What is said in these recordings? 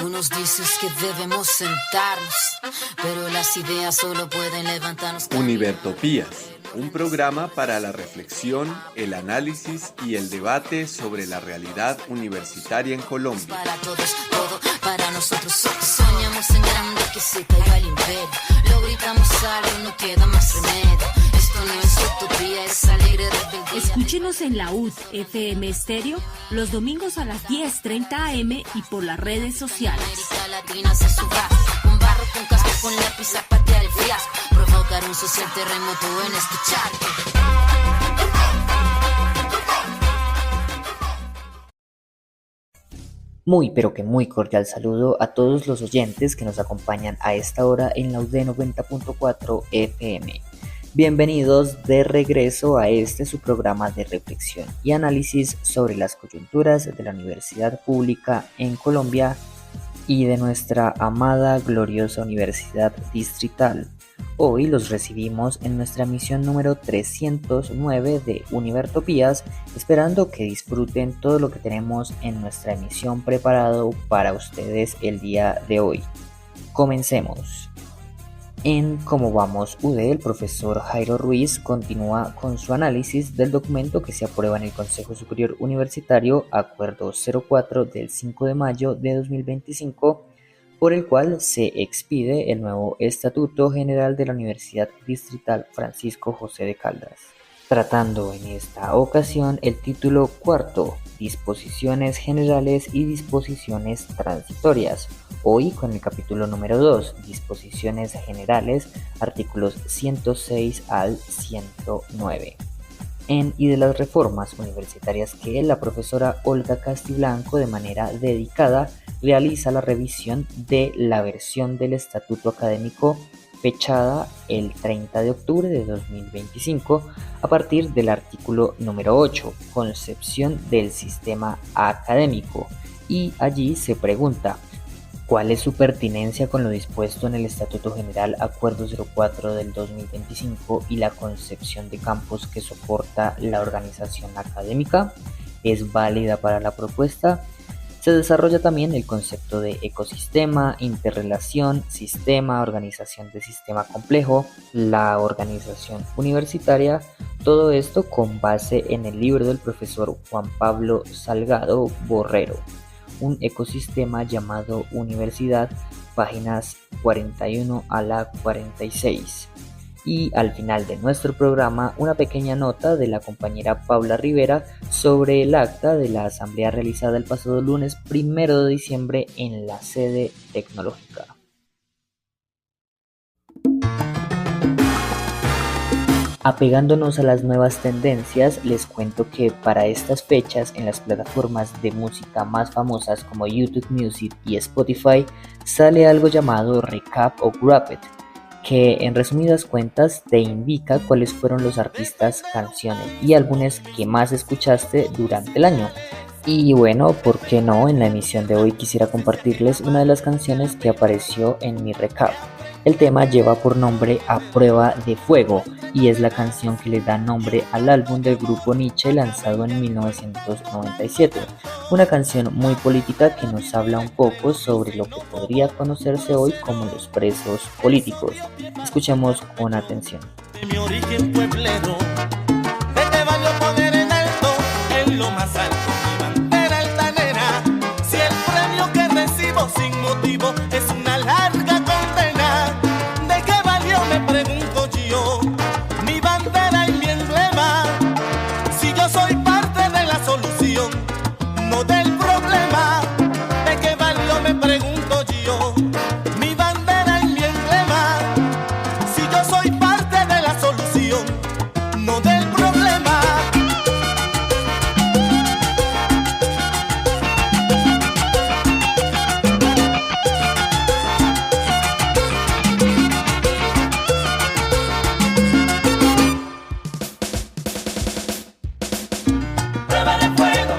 Tú nos dices que debemos sentarnos, pero las ideas solo pueden levantarnos. Univertopías, un programa para la reflexión, el análisis y el debate sobre la realidad universitaria en Colombia. Para todos, todo para nosotros. Soñamos en grande que se caiga el imperio. Lo gritamos alto, no queda más remedio. Esto no es utopía, es alegre rebeldía. Escúchenos en la UD FM Estéreo los domingos a las 10:30 am y por las redes sociales. América Latina se suba, con barro, con casco, con lápiz a patear el fiasco. Provocar un social terremoto en este charco. Muy pero que muy cordial saludo a todos los oyentes que nos acompañan a esta hora en la UD 90.4 FM. Bienvenidos de regreso a su programa de reflexión y análisis sobre las coyunturas de la universidad pública en Colombia y de nuestra amada gloriosa Universidad Distrital. Hoy los recibimos en nuestra emisión número 309 de Univertopías, esperando que disfruten todo lo que tenemos en nuestra emisión preparado para ustedes el día de hoy. Comencemos. En Cómo Vamos UD, el profesor Jairo Ruiz continúa con su análisis del documento que se aprueba en el Consejo Superior Universitario, Acuerdo 04 del 5 de mayo de 2025, por el cual se expide el nuevo Estatuto General de la Universidad Distrital Francisco José de Caldas, tratando en esta ocasión el título cuarto, Disposiciones Generales y Disposiciones Transitorias, hoy con el capítulo número 2, Disposiciones Generales, artículos 106 al 109. Y de las reformas universitarias que la profesora Olga Castiblanco de manera dedicada realiza la revisión de la versión del Estatuto Académico fechada el 30 de octubre de 2025 a partir del artículo número 8, Concepción del Sistema Académico, y allí se pregunta ¿cuál es su pertinencia con lo dispuesto en el Estatuto General Acuerdo 04 del 2025 y la concepción de campos que soporta la organización académica? ¿Es válida para la propuesta? Se desarrolla también el concepto de ecosistema, interrelación, sistema, organización de sistema complejo, la organización universitaria, todo esto con base en el libro del profesor Juan Pablo Salgado Borrero, Un ecosistema llamado Universidad, páginas 41 a la 46. Y al final de nuestro programa, una pequeña nota de la compañera Paula Rivera sobre el acta de la asamblea realizada el pasado lunes 1 de diciembre en la sede tecnológica. Apegándonos a las nuevas tendencias, les cuento que para estas fechas en las plataformas de música más famosas como YouTube Music y Spotify sale algo llamado Recap o Wrapped, que en resumidas cuentas te indica cuáles fueron los artistas, canciones y álbumes que más escuchaste durante el año. Y bueno, ¿por qué no? En la emisión de hoy quisiera compartirles una de las canciones que apareció en mi recap. El tema lleva por nombre A Prueba de Fuego y es la canción que le da nombre al álbum del grupo Nietzsche lanzado en 1997. Una canción muy política que nos habla un poco sobre lo que podría conocerse hoy como los presos políticos. Escuchemos con atención. Mi origen pueblero, de que valió poner en alto, en lo más alto, mi bandera altanera. Si el premio que recibo sin motivo es una larga condena, ¿de qué valió? Me pregunto yo, mi bandera y mi emblema. Si yo soy parte de la solución, no del problema, ¿de qué valió? Me pregunto yo, mi bandera y mi emblema. Si yo soy parte de la solución, no del problema. Prueba de fuego,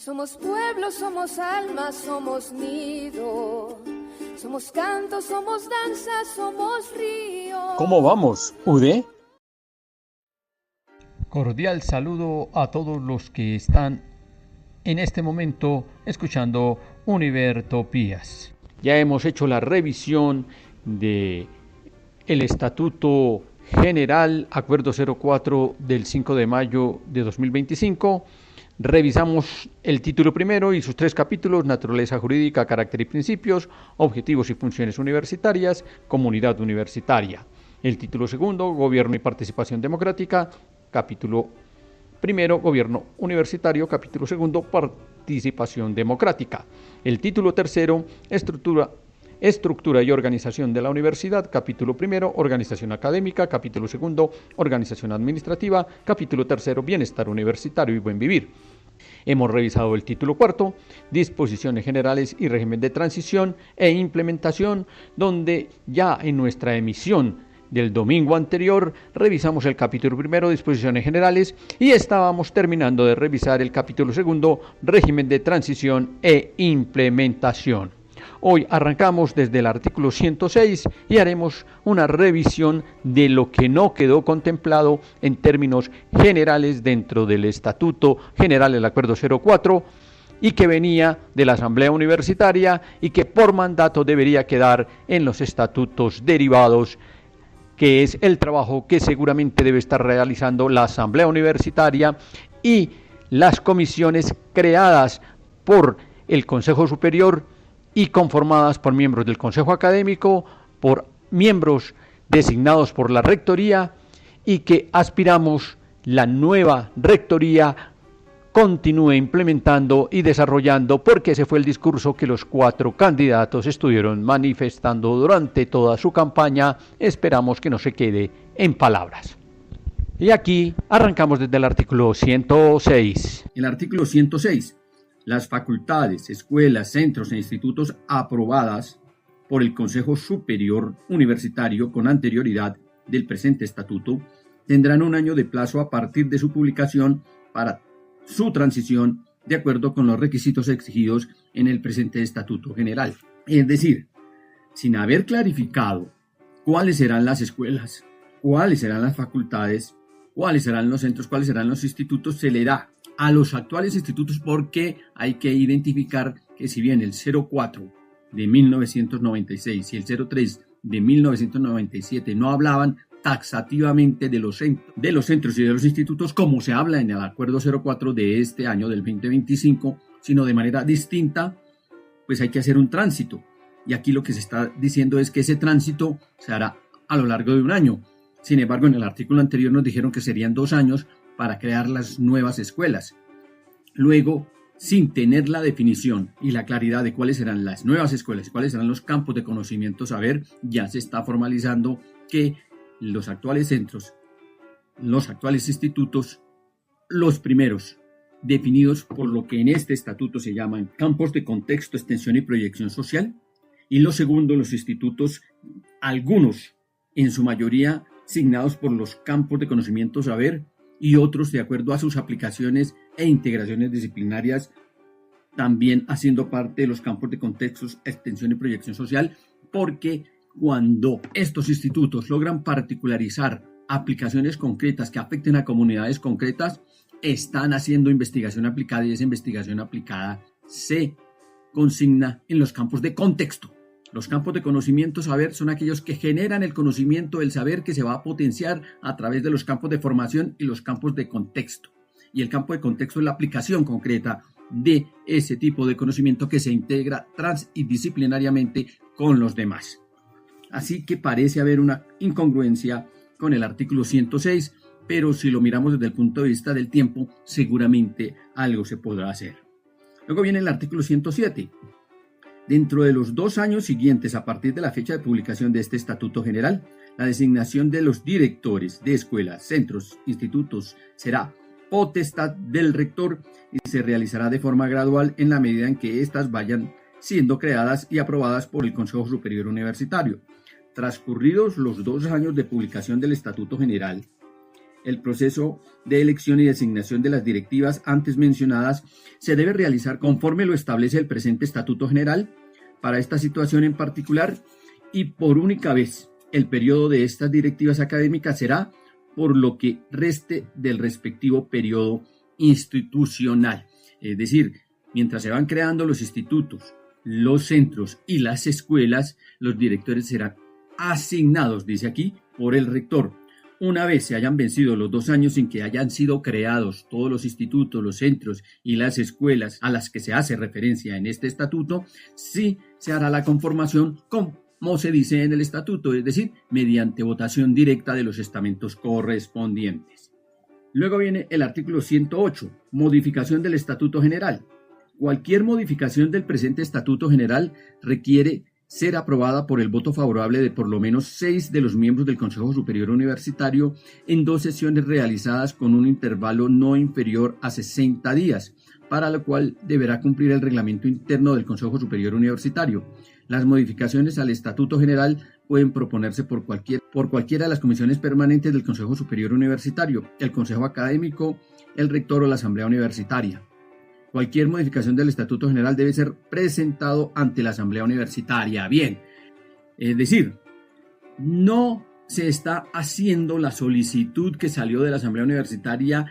Somos pueblo, somos alma, somos nido. Somos canto, somos danza, somos río. ¿Cómo vamos, UD? Cordial saludo a todos los que están en este momento escuchando Univertopías. Ya hemos hecho la revisión de el Estatuto General, Acuerdo 04 del 5 de mayo de 2025. Revisamos el título primero y sus 3 capítulos: naturaleza jurídica, carácter y principios, objetivos y funciones universitarias, comunidad universitaria. El título segundo, gobierno y participación democrática, capítulo primero, gobierno universitario, capítulo segundo, participación democrática. El título tercero, estructura y organización de la universidad, capítulo primero, organización académica, capítulo segundo, organización administrativa, capítulo tercero, bienestar universitario y buen vivir. Hemos revisado el título cuarto, disposiciones generales y régimen de transición e implementación, donde ya en nuestra emisión del domingo anterior revisamos el capítulo primero, disposiciones generales, y estábamos terminando de revisar el capítulo segundo, régimen de transición e implementación. Hoy arrancamos desde el artículo 106 y haremos una revisión de lo que no quedó contemplado en términos generales dentro del Estatuto General del Acuerdo 04 y que venía de la Asamblea Universitaria y que por mandato debería quedar en los estatutos derivados, que es el trabajo que seguramente debe estar realizando la Asamblea Universitaria y las comisiones creadas por el Consejo Superior y conformadas por miembros del Consejo Académico, por miembros designados por la Rectoría, y que aspiramos la nueva Rectoría continúe implementando y desarrollando, porque ese fue el discurso que los 4 candidatos estuvieron manifestando durante toda su campaña. Esperamos que no se quede en palabras. Y aquí arrancamos desde el artículo 106. El artículo 106. Las facultades, escuelas, centros e institutos aprobadas por el Consejo Superior Universitario con anterioridad del presente estatuto tendrán un año de plazo a partir de su publicación para su transición de acuerdo con los requisitos exigidos en el presente Estatuto General. Es decir, sin haber clarificado cuáles serán las escuelas, cuáles serán las facultades, cuáles serán los centros, cuáles serán los institutos, se le da a los actuales institutos, porque hay que identificar que si bien el 04 de 1996 y el 03 de 1997 no hablaban taxativamente de los centros y de los institutos como se habla en el Acuerdo 04 de este año del 2025, sino de manera distinta, pues hay que hacer un tránsito. Y aquí lo que se está diciendo es que ese tránsito se hará a lo largo de un año. Sin embargo, en el artículo anterior nos dijeron que serían 2 años para crear las nuevas escuelas. Luego, sin tener la definición y la claridad de cuáles serán las nuevas escuelas y cuáles serán los campos de conocimiento saber, ya se está formalizando que los actuales centros, los actuales institutos, los primeros definidos por lo que en este estatuto se llaman campos de contexto, extensión y proyección social, y los segundos, los institutos, algunos en su mayoría signados por los campos de conocimiento saber, y otros de acuerdo a sus aplicaciones e integraciones disciplinarias, también haciendo parte de los campos de contextos, extensión y proyección social, porque cuando estos institutos logran particularizar aplicaciones concretas que afecten a comunidades concretas, están haciendo investigación aplicada, y esa investigación aplicada se consigna en los campos de contexto. Los campos de conocimiento saber son aquellos que generan el conocimiento, el saber que se va a potenciar a través de los campos de formación y los campos de contexto. Y el campo de contexto es la aplicación concreta de ese tipo de conocimiento que se integra trans y disciplinariamente con los demás. Así que parece haber una incongruencia con el artículo 106, pero si lo miramos desde el punto de vista del tiempo, seguramente algo se podrá hacer. Luego viene el artículo 107. Dentro de los 2 años siguientes a partir de la fecha de publicación de este Estatuto General, la designación de los directores de escuelas, centros, institutos será potestad del rector y se realizará de forma gradual en la medida en que éstas vayan siendo creadas y aprobadas por el Consejo Superior Universitario. Transcurridos los 2 años de publicación del Estatuto General, el proceso de elección y designación de las directivas antes mencionadas se debe realizar conforme lo establece el presente Estatuto General para esta situación en particular, y por única vez el periodo de estas directivas académicas será por lo que reste del respectivo periodo institucional. Es decir, mientras se van creando los institutos, los centros y las escuelas, los directores serán asignados, dice aquí, por el rector. Una vez se hayan vencido los 2 años en que hayan sido creados todos los institutos, los centros y las escuelas a las que se hace referencia en este estatuto, sí se hará la conformación como se dice en el estatuto, es decir, mediante votación directa de los estamentos correspondientes. Luego viene el artículo 108, modificación del Estatuto General. Cualquier modificación del presente Estatuto General requiere ser aprobada por el voto favorable de por lo menos 6 de los miembros del Consejo Superior Universitario en 2 sesiones realizadas con un intervalo no inferior a 60 días, para lo cual deberá cumplir el reglamento interno del Consejo Superior Universitario. Las modificaciones al Estatuto General pueden proponerse por cualquiera de las comisiones permanentes del Consejo Superior Universitario, el Consejo Académico, el Rector o la Asamblea Universitaria. Cualquier modificación del Estatuto General debe ser presentado ante la Asamblea Universitaria. Bien, es decir, no se está haciendo la solicitud que salió de la Asamblea Universitaria,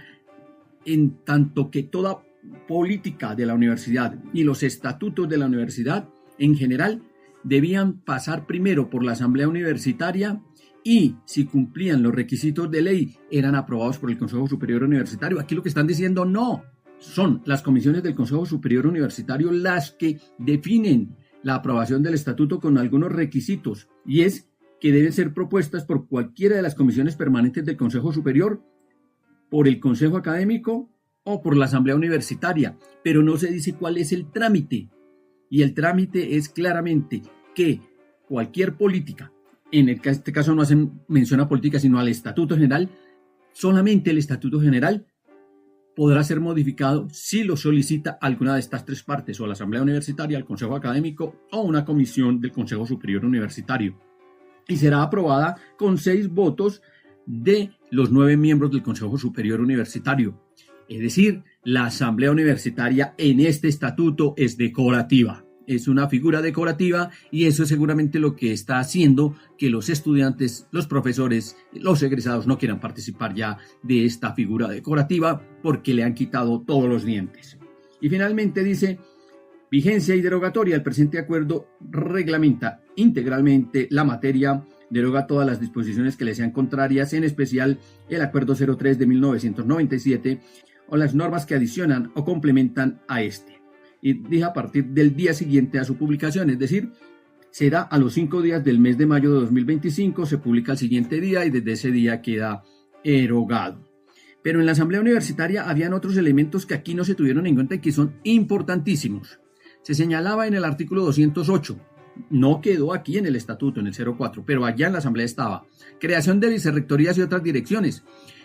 en tanto que toda política de la universidad y los estatutos de la universidad en general debían pasar primero por la Asamblea Universitaria y, si cumplían los requisitos de ley, eran aprobados por el Consejo Superior Universitario. Aquí lo que están diciendo no. Son las comisiones del Consejo Superior Universitario las que definen la aprobación del estatuto con algunos requisitos, y es que deben ser propuestas por cualquiera de las comisiones permanentes del Consejo Superior, por el Consejo Académico o por la Asamblea Universitaria, pero no se dice cuál es el trámite. Y el trámite es claramente que cualquier política, en este caso no hacen mención a política sino al Estatuto General, solamente el Estatuto General podrá ser modificado si lo solicita alguna de estas 3 partes, o la Asamblea Universitaria, el Consejo Académico o una comisión del Consejo Superior Universitario. Y será aprobada con 6 votos de los 9 miembros del Consejo Superior Universitario. Es decir, la Asamblea Universitaria en este estatuto es decorativa. Es una figura decorativa, y eso es seguramente lo que está haciendo que los estudiantes, los profesores, los egresados no quieran participar ya de esta figura decorativa porque le han quitado todos los dientes. Y finalmente dice: vigencia y derogatoria. El presente acuerdo reglamenta integralmente la materia, deroga todas las disposiciones que le sean contrarias, en especial el Acuerdo 03 de 1997 o las normas que adicionan o complementan a este. Y dije a partir del día siguiente a su publicación, es decir, será a los 5 días del mes de mayo de 2025, se publica el siguiente día y desde ese día queda erogado. Pero en la Asamblea Universitaria habían otros elementos que aquí no se tuvieron en cuenta y que son importantísimos. Se señalaba en el artículo 208, no quedó aquí en el estatuto, en el 04, pero allá en la Asamblea estaba: creación de vicerrectorías y otras direcciones,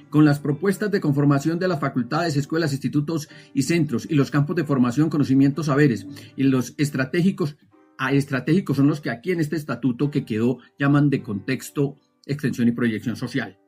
con las propuestas de conformación de las facultades, escuelas, institutos y centros, y los campos de formación, conocimientos, saberes, y los estratégicos. Estratégicos son los que aquí en este estatuto que quedó llaman de contexto, extensión y proyección social.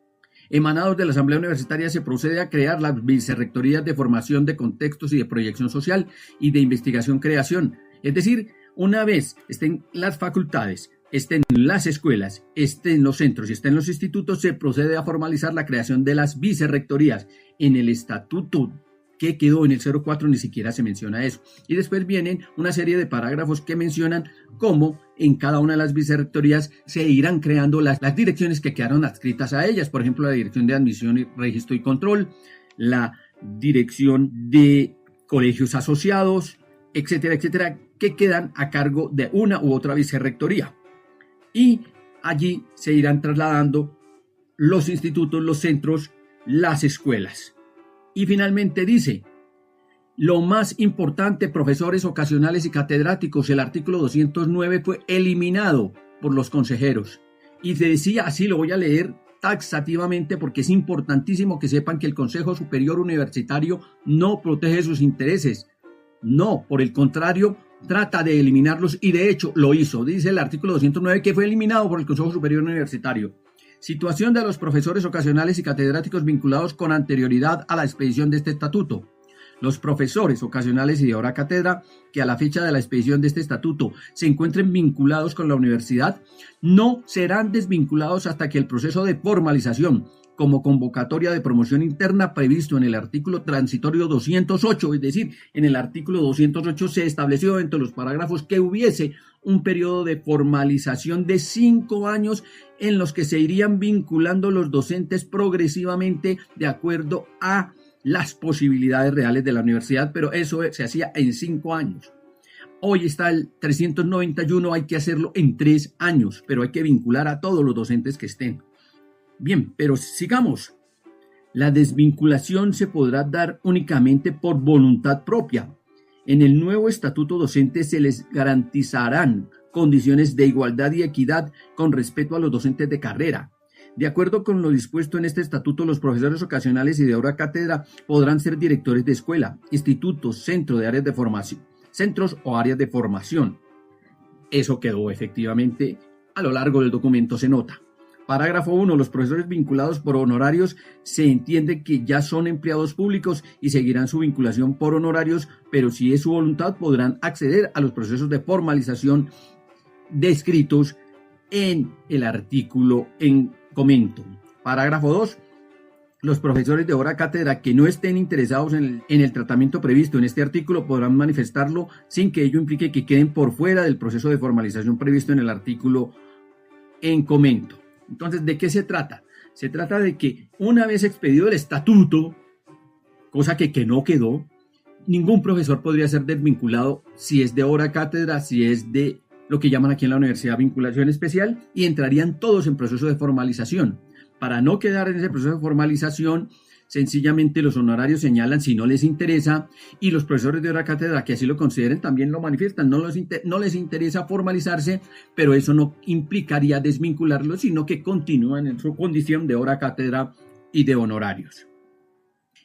Emanados de la Asamblea Universitaria se procede a crear las vicerrectorías de formación, de contextos y de proyección social y de investigación-creación. Es decir, una vez estén las facultades, estén las escuelas, estén los centros y estén los institutos, se procede a formalizar la creación de las vicerrectorías. En el estatuto que quedó en el 04 ni siquiera se menciona eso. Y después vienen una serie de parágrafos que mencionan cómo en cada una de las vicerrectorías se irán creando las direcciones que quedaron adscritas a ellas. Por ejemplo, la Dirección de Admisión, y Registro y Control, la Dirección de Colegios Asociados, etcétera, etcétera, que quedan a cargo de una u otra vicerrectoría. Y allí se irán trasladando los institutos, los centros, las escuelas. Y finalmente dice: lo más importante, profesores ocasionales y catedráticos. El artículo 209 fue eliminado por los consejeros. Y se decía, así lo voy a leer taxativamente porque es importantísimo que sepan que el Consejo Superior Universitario no protege sus intereses. No, por el contrario, trata de eliminarlos, y de hecho lo hizo. Dice el artículo 209 que fue eliminado por el Consejo Superior Universitario. Situación de los profesores ocasionales y catedráticos vinculados con anterioridad a la expedición de este estatuto. Los profesores ocasionales y de hora cátedra que a la fecha de la expedición de este estatuto se encuentren vinculados con la universidad no serán desvinculados hasta que el proceso de formalización como convocatoria de promoción interna previsto en el artículo transitorio 208, es decir, en el artículo 208 se estableció entre los parágrafos que hubiese un periodo de formalización de 5 años en los que se irían vinculando los docentes progresivamente de acuerdo a las posibilidades reales de la universidad, pero eso se hacía en 5 años. Hoy está el 391, hay que hacerlo en 3 años, pero hay que vincular a todos los docentes que estén. Bien, pero sigamos. La desvinculación se podrá dar únicamente por voluntad propia. En el nuevo estatuto docente se les garantizarán condiciones de igualdad y equidad con respecto a los docentes de carrera. De acuerdo con lo dispuesto en este estatuto, los profesores ocasionales y de hora cátedra podrán ser directores de escuela, institutos, centros de áreas de formación, centros o áreas de formación. Eso quedó efectivamente a lo largo del documento, se nota. Parágrafo 1. Los profesores vinculados por honorarios se entiende que ya son empleados públicos y seguirán su vinculación por honorarios, pero si es su voluntad podrán acceder a los procesos de formalización descritos en el artículo en comento. Parágrafo 2. Los profesores de hora cátedra que no estén interesados en el tratamiento previsto en este artículo podrán manifestarlo sin que ello implique que queden por fuera del proceso de formalización previsto en el artículo en comento. Entonces, ¿de qué se trata? Se trata de que una vez expedido el estatuto, cosa que no quedó, ningún profesor podría ser desvinculado si es de hora cátedra, si es de lo que llaman aquí en la universidad vinculación especial, y entrarían todos en proceso de formalización. Para no quedar en ese proceso de formalización, sencillamente los honorarios señalan si no les interesa, y los profesores de hora cátedra que así lo consideren también lo manifiestan, no les interesa formalizarse, pero eso no implicaría desvincularlos, sino que continúan en su condición de hora cátedra y de honorarios.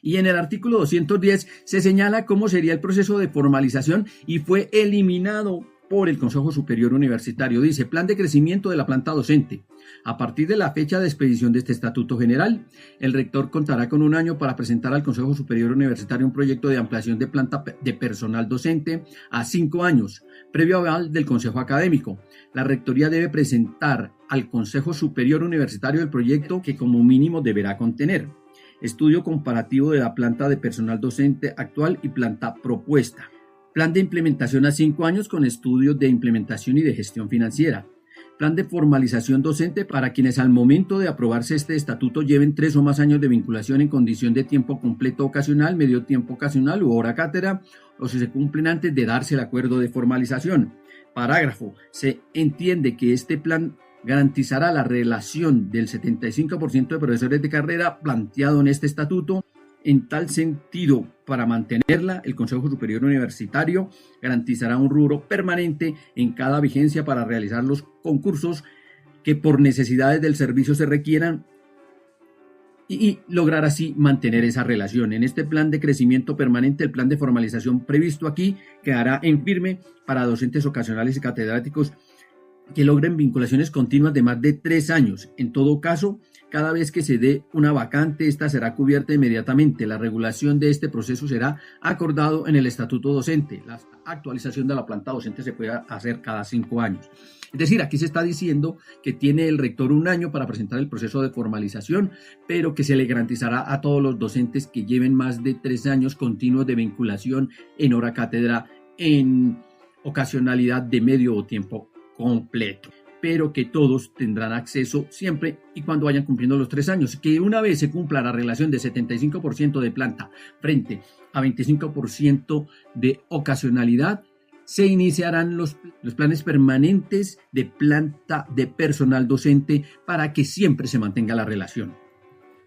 Y en el artículo 210 se señala cómo sería el proceso de formalización y fue eliminado por el Consejo Superior Universitario. Dice: plan de crecimiento de la planta docente. A partir de la fecha de expedición de este Estatuto General, el rector contará con 1 año para presentar al Consejo Superior Universitario un proyecto de ampliación de planta de personal docente a 5 años, previo aval del Consejo Académico. La rectoría debe presentar al Consejo Superior Universitario el proyecto que como mínimo deberá contener estudio comparativo de la planta de personal docente actual y planta propuesta. Plan de implementación a 5 años con estudios de implementación y de gestión financiera. Plan de formalización docente para quienes al momento de aprobarse este estatuto lleven 3 o más años de vinculación en condición de tiempo completo ocasional, medio tiempo ocasional u hora cátedra, o si se cumplen antes de darse el acuerdo de formalización. Parágrafo. Se entiende que este plan garantizará la relación del 75% de profesores de carrera planteado en este estatuto. En tal sentido, para mantenerla, el Consejo Superior Universitario garantizará un rubro permanente en cada vigencia para realizar los concursos que por necesidades del servicio se requieran y lograr así mantener esa relación. En este plan de crecimiento permanente, el plan de formalización previsto aquí quedará en firme para docentes ocasionales y catedráticos que logren vinculaciones continuas de más de 3 años. En todo caso, cada vez que se dé una vacante, esta será cubierta inmediatamente. La regulación de este proceso será acordado en el estatuto docente. La actualización de la planta docente se puede hacer cada 5 años. Es decir, aquí se está diciendo que tiene el rector 1 año para presentar el proceso de formalización, pero que se le garantizará a todos los docentes que lleven más de 3 años continuos de vinculación en hora cátedra, en ocasionalidad de medio o tiempo completo, pero que todos tendrán acceso siempre y cuando vayan cumpliendo los 3 años, que una vez se cumpla la relación de 75% de planta frente a 25% de ocasionalidad, se iniciarán los planes permanentes de planta de personal docente para que siempre se mantenga la relación.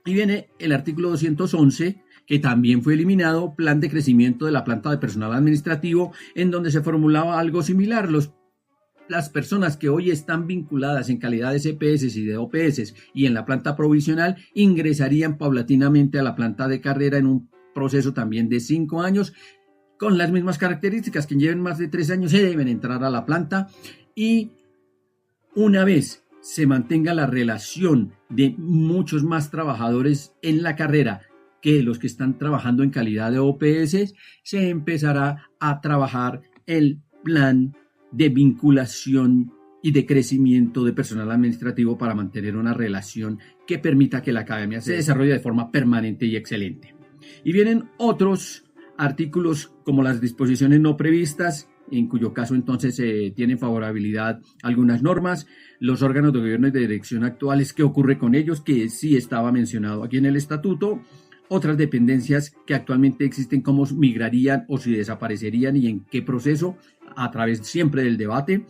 Y viene el artículo 211, que también fue eliminado, plan de crecimiento de la planta de personal administrativo, en donde se formulaba algo similar. Las personas que hoy están vinculadas en calidad de CPS y de OPS y en la planta provisional ingresarían paulatinamente a la planta de carrera en un proceso también de 5 años con las mismas características. Quien lleven más de 3 años se deben entrar a la planta, y una vez se mantenga la relación de muchos más trabajadores en la carrera que los que están trabajando en calidad de OPS, se empezará a trabajar el plan de vinculación y de crecimiento de personal administrativo para mantener una relación que permita que la academia se desarrolle de forma permanente y excelente. Y vienen otros artículos como las disposiciones no previstas, en cuyo caso entonces tienen favorabilidad algunas normas, los órganos de gobierno y de dirección actuales, qué ocurre con ellos, que sí estaba mencionado aquí en el estatuto, otras dependencias que actualmente existen, cómo migrarían o si desaparecerían y en qué proceso, a través siempre del debate.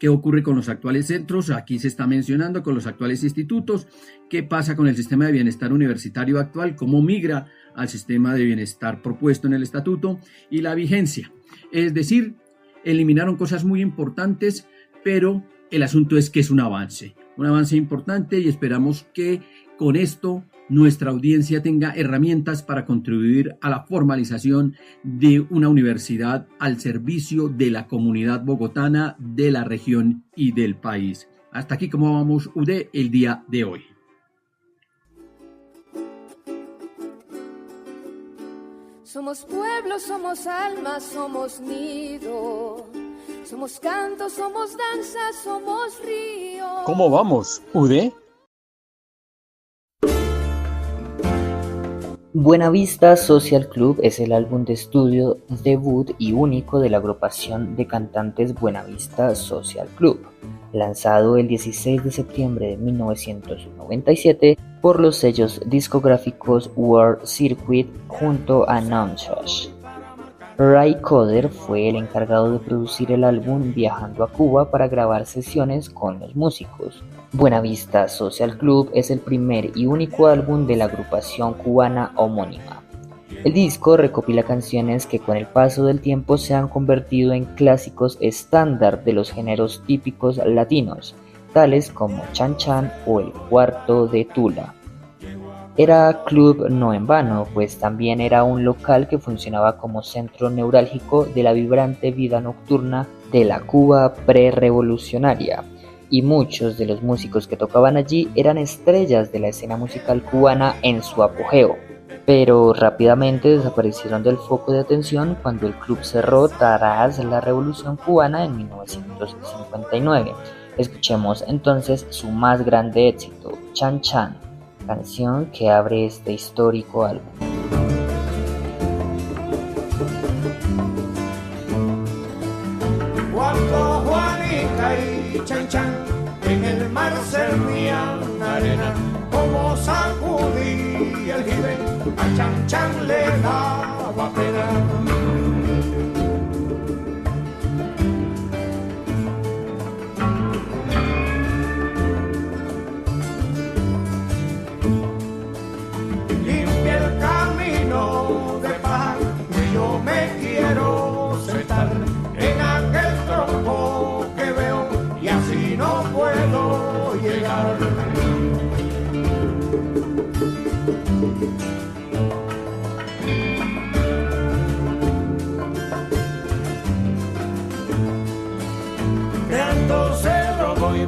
¿Qué ocurre con los actuales centros? Aquí se está mencionando con los actuales institutos. ¿Qué pasa con el sistema de bienestar universitario actual? ¿Cómo migra al sistema de bienestar propuesto en el estatuto? Y la vigencia. Es decir, eliminaron cosas muy importantes, pero el asunto es que es un avance importante y esperamos que con esto nuestra audiencia tenga herramientas para contribuir a la formalización de una universidad al servicio de la comunidad bogotana, de la región y del país. Hasta aquí como vamos, UD, el día de hoy. Somos pueblo, somos alma, somos nido. Somos canto, somos danza, somos río. ¿Cómo vamos, UD? Buenavista Social Club es el álbum de estudio debut y único de la agrupación de cantantes Buenavista Social Club, lanzado el 16 de septiembre de 1997 por los sellos discográficos World Circuit junto a Nonsuch. Ray Coder fue el encargado de producir el álbum viajando a Cuba para grabar sesiones con los músicos. Buenavista Social Club es el primer y único álbum de la agrupación cubana homónima. El disco recopila canciones que con el paso del tiempo se han convertido en clásicos estándar de los géneros típicos latinos, tales como Chan Chan o El Cuarto de Tula. Era club no en vano, pues también era un local que funcionaba como centro neurálgico de la vibrante vida nocturna de la Cuba prerevolucionaria, y muchos de los músicos que tocaban allí eran estrellas de la escena musical cubana en su apogeo, pero rápidamente desaparecieron del foco de atención cuando el club cerró tras la Revolución Cubana en 1959. Escuchemos entonces su más grande éxito, Chan Chan, canción que abre este histórico álbum. Cuando Juanita y Chan Chan en el mar servían arena, como sacudía el jibe, a Chan Chan le daba pena.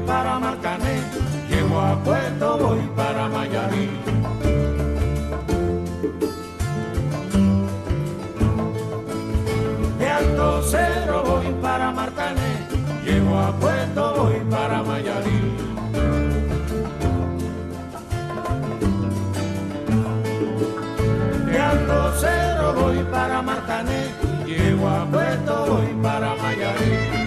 Para Marcané, llego a Puerto, voy para Mayarí. De Alto Cerro voy para Marcané, llego a Puerto, voy para Mayarí. De Alto Cerro voy para Marcané, llego a Puerto, voy para Mayarí.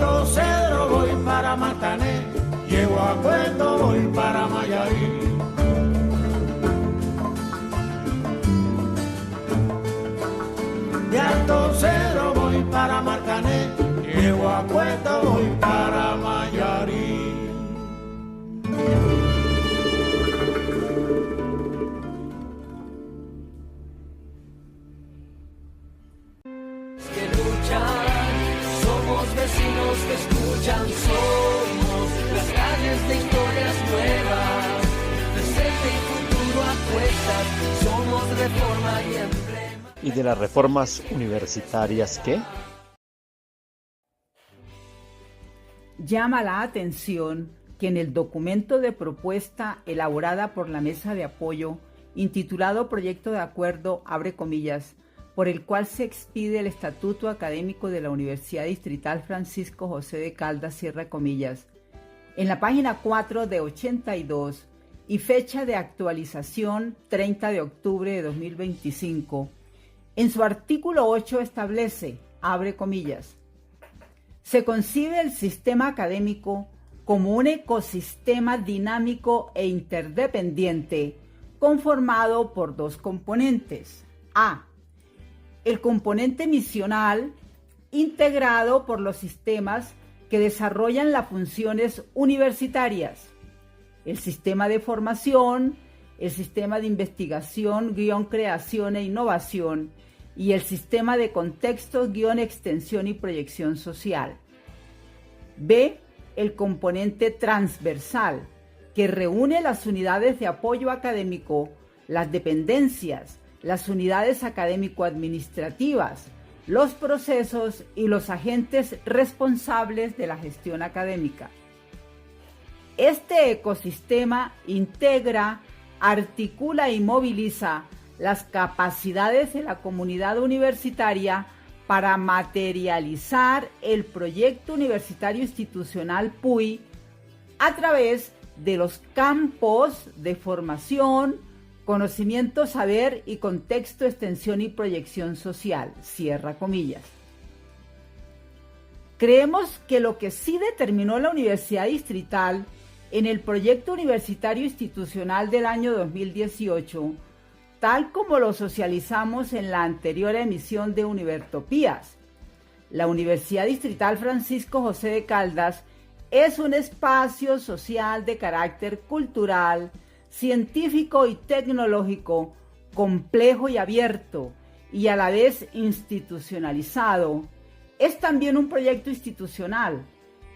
Alto Cedro voy para Matané, llego a Cueto voy para Mayarí. De Alto Cedro voy para Marcané, llego a Cueto voy para Mayarí. Que luchan, somos vecinos que escuchan, somos las calles de historias nuevas, presente y futuro a cuestas, somos reforma y emblema. ¿Y de las reformas universitarias qué? Llama la atención que en el documento de propuesta elaborada por la Mesa de Apoyo, intitulado Proyecto de Acuerdo, abre comillas, por el cual se expide el Estatuto Académico de la Universidad Distrital Francisco José de Caldas, cierra comillas, en la página 4 de 82 y fecha de actualización 30 de octubre de 2025, en su artículo 8 establece, abre comillas, se concibe el sistema académico como un ecosistema dinámico e interdependiente conformado por dos componentes. A. El componente misional, integrado por los sistemas que desarrollan las funciones universitarias. El sistema de formación, el sistema de investigación, creación e innovación, y el sistema de contextos, extensión y proyección social. B. El componente transversal, que reúne las unidades de apoyo académico, las dependencias, las unidades académico-administrativas, los procesos y los agentes responsables de la gestión académica. Este ecosistema integra, articula y moviliza las capacidades de la comunidad universitaria para materializar el proyecto universitario institucional PUI a través de los campos de formación, conocimiento, saber y contexto, extensión y proyección social, cierra comillas. Creemos que lo que sí determinó la Universidad Distrital en el proyecto universitario institucional del año 2018, tal como lo socializamos en la anterior emisión de Univertopías, la Universidad Distrital Francisco José de Caldas es un espacio social de carácter cultural, científico y tecnológico, complejo y abierto, y a la vez institucionalizado. Es también un proyecto institucional,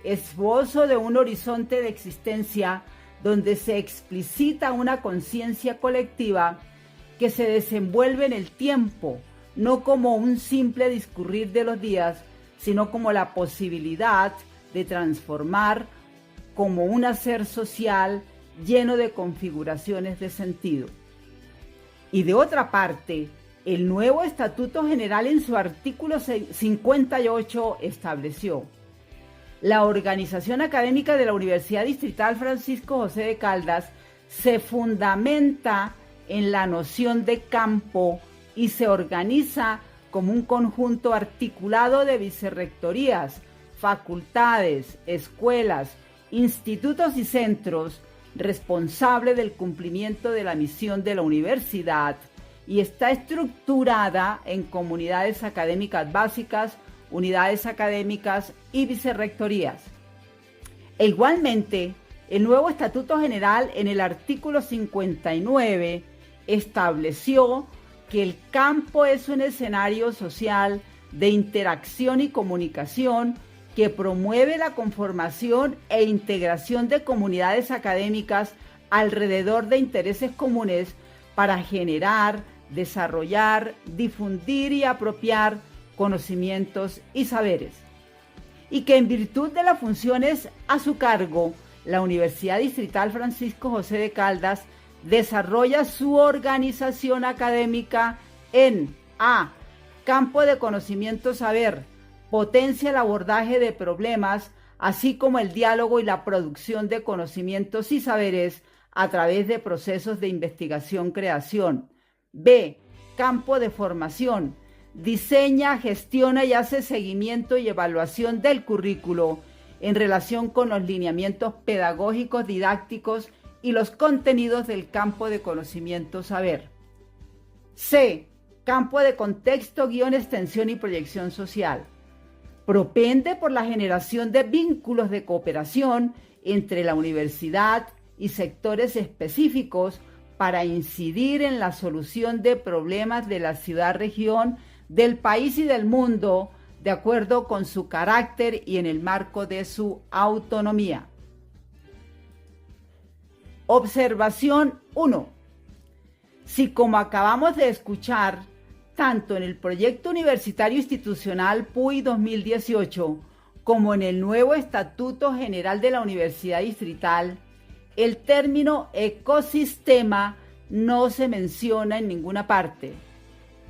esbozo de un horizonte de existencia donde se explicita una conciencia colectiva que se desenvuelve en el tiempo, no como un simple discurrir de los días, sino como la posibilidad de transformar como un hacer social lleno de configuraciones de sentido. Y de otra parte, el nuevo Estatuto General en su artículo 58 estableció: la organización académica de la Universidad Distrital Francisco José de Caldas se fundamenta en la noción de campo y se organiza como un conjunto articulado de vicerrectorías, facultades, escuelas, institutos y centros responsable del cumplimiento de la misión de la universidad, y está estructurada en comunidades académicas básicas, unidades académicas y vicerrectorías. E igualmente, el nuevo Estatuto General en el artículo 59 estableció que el campo es un escenario social de interacción y comunicación que promueve la conformación e integración de comunidades académicas alrededor de intereses comunes para generar, desarrollar, difundir y apropiar conocimientos y saberes. Y que en virtud de las funciones a su cargo, la Universidad Distrital Francisco José de Caldas desarrolla su organización académica en A. Campo de conocimiento saber, potencia el abordaje de problemas, así como el diálogo y la producción de conocimientos y saberes a través de procesos de investigación-creación. B. Campo de formación, diseña, gestiona y hace seguimiento y evaluación del currículo en relación con los lineamientos pedagógicos, didácticos y los contenidos del campo de conocimiento saber. C. Campo de contexto, guión, extensión y proyección social. Propende por la generación de vínculos de cooperación entre la universidad y sectores específicos para incidir en la solución de problemas de la ciudad-región, del país y del mundo, de acuerdo con su carácter y en el marco de su autonomía. Observación 1. Si, como acabamos de escuchar, tanto en el Proyecto Universitario Institucional PUI 2018 como en el nuevo Estatuto General de la Universidad Distrital, el término ecosistema no se menciona en ninguna parte.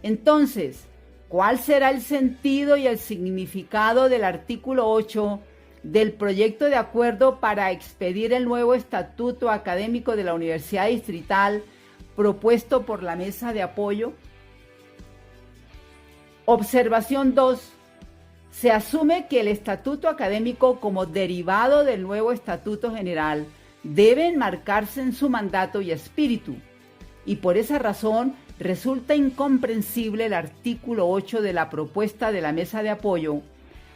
Entonces, ¿cuál será el sentido y el significado del artículo 8 del proyecto de acuerdo para expedir el nuevo Estatuto Académico de la Universidad Distrital propuesto por la Mesa de Apoyo? Observación 2. Se asume que el Estatuto Académico, como derivado del nuevo Estatuto General, debe enmarcarse en su mandato y espíritu, y por esa razón resulta incomprensible el artículo 8 de la propuesta de la Mesa de Apoyo,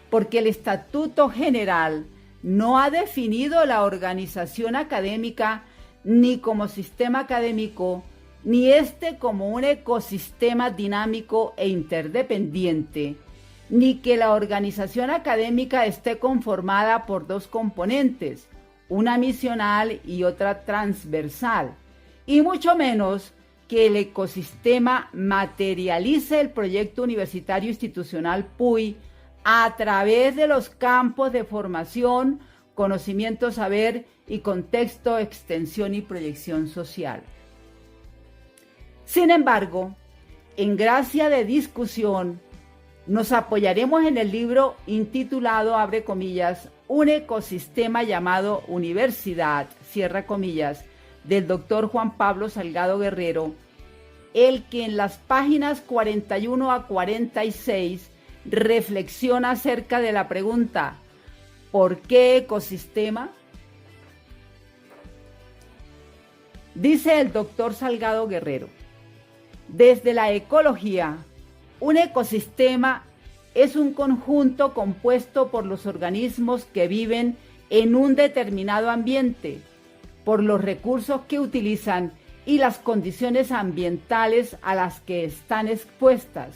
porque el Estatuto General no ha definido la organización académica ni como sistema académico, ni como un ecosistema dinámico e interdependiente, ni que la organización académica esté conformada por dos componentes, una misional y otra transversal, y mucho menos que el ecosistema materialice el proyecto universitario institucional PUI a través de los campos de formación, conocimiento, saber y contexto, extensión y proyección social. Sin embargo, en gracia de discusión, nos apoyaremos en el libro intitulado, abre comillas, Un ecosistema llamado universidad, cierra comillas, del doctor Juan Pablo Salgado Guerrero, el que en las páginas 41 a 46 reflexiona acerca de la pregunta ¿por qué ecosistema? Dice el doctor Salgado Guerrero: desde la ecología, un ecosistema es un conjunto compuesto por los organismos que viven en un determinado ambiente, por los recursos que utilizan y las condiciones ambientales a las que están expuestas.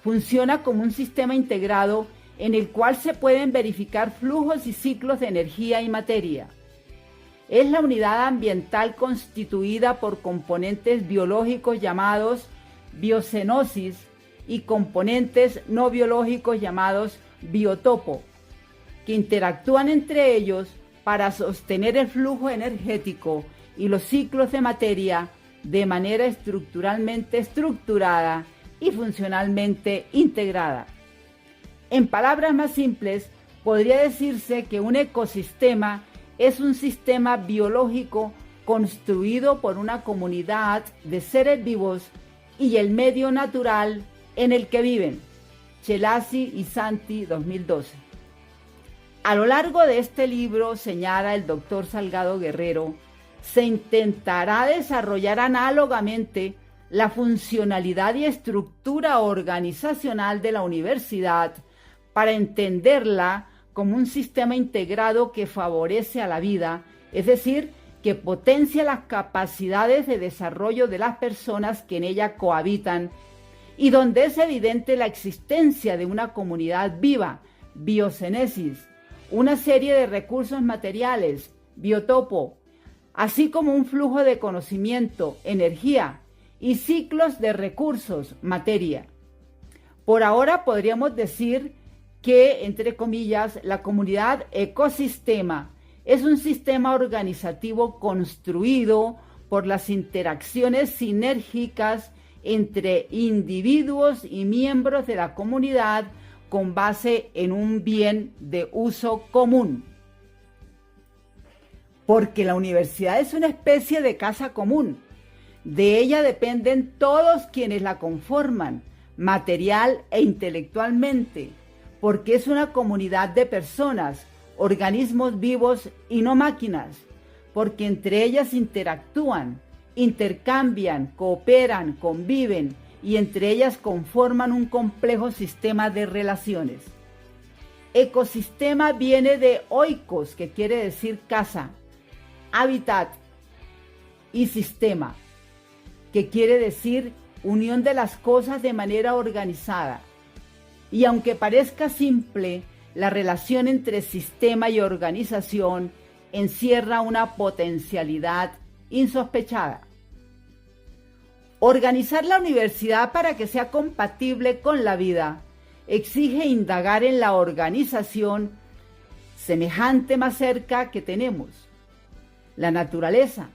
Funciona como un sistema integrado en el cual se pueden verificar flujos y ciclos de energía y materia. Es la unidad ambiental constituida por componentes biológicos llamados biocenosis y componentes no biológicos llamados biotopo, que interactúan entre ellos para sostener el flujo energético y los ciclos de materia de manera estructuralmente estructurada y funcionalmente integrada. En palabras más simples, podría decirse que un ecosistema es un sistema biológico construido por una comunidad de seres vivos y el medio natural en el que viven. Chelasi y Santi, 2012. A lo largo de este libro, señala el doctor Salgado Guerrero, se intentará desarrollar análogamente la funcionalidad y estructura organizacional de la universidad para entenderla como un sistema integrado que favorece a la vida, es decir, que potencia las capacidades de desarrollo de las personas que en ella cohabitan y donde es evidente la existencia de una comunidad viva, biocénesis, una serie de recursos materiales, biotopo, así como un flujo de conocimiento, energía y ciclos de recursos, materia. Por ahora podríamos decir que, entre comillas, la comunidad ecosistema es un sistema organizativo construido por las interacciones sinérgicas entre individuos y miembros de la comunidad con base en un bien de uso común. Porque la universidad es una especie de casa común. De ella dependen todos quienes la conforman, material e intelectualmente, porque es una comunidad de personas, organismos vivos y no máquinas, porque entre ellas interactúan, intercambian, cooperan, conviven y entre ellas conforman un complejo sistema de relaciones. Ecosistema viene de oikos, que quiere decir casa, hábitat, y sistema, que quiere decir unión de las cosas de manera organizada. Y aunque parezca simple, la relación entre sistema y organización encierra una potencialidad insospechada. Organizar la universidad para que sea compatible con la vida exige indagar en la organización semejante más cerca que tenemos, la naturaleza,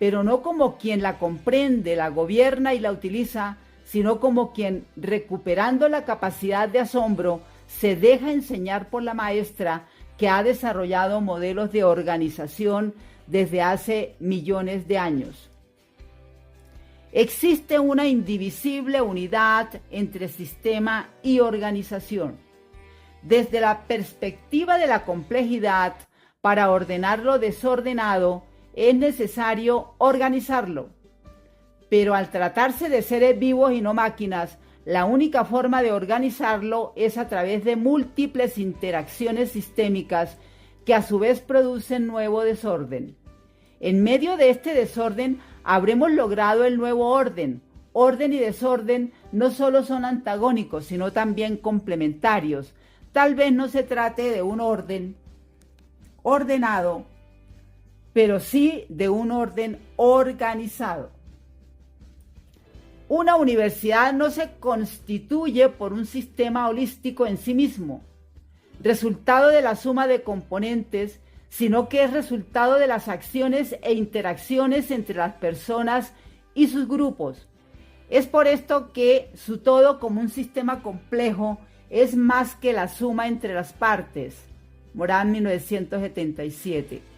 pero no como quien la comprende, la gobierna y la utiliza, sino como quien, recuperando la capacidad de asombro, se deja enseñar por la maestra que ha desarrollado modelos de organización desde hace millones de años. Existe una indivisible unidad entre sistema y organización. Desde la perspectiva de la complejidad, para ordenar lo desordenado, es necesario organizarlo. Pero al tratarse de seres vivos y no máquinas, la única forma de organizarlo es a través de múltiples interacciones sistémicas que a su vez producen nuevo desorden. En medio de este desorden habremos logrado el nuevo orden. Orden y desorden no solo son antagónicos, sino también complementarios. Tal vez no se trate de un orden ordenado, pero sí de un orden organizado. Una universidad no se constituye por un sistema holístico en sí mismo, resultado de la suma de componentes, sino que es resultado de las acciones e interacciones entre las personas y sus grupos. Es por esto que su todo como un sistema complejo es más que la suma entre las partes. Morán, 1977.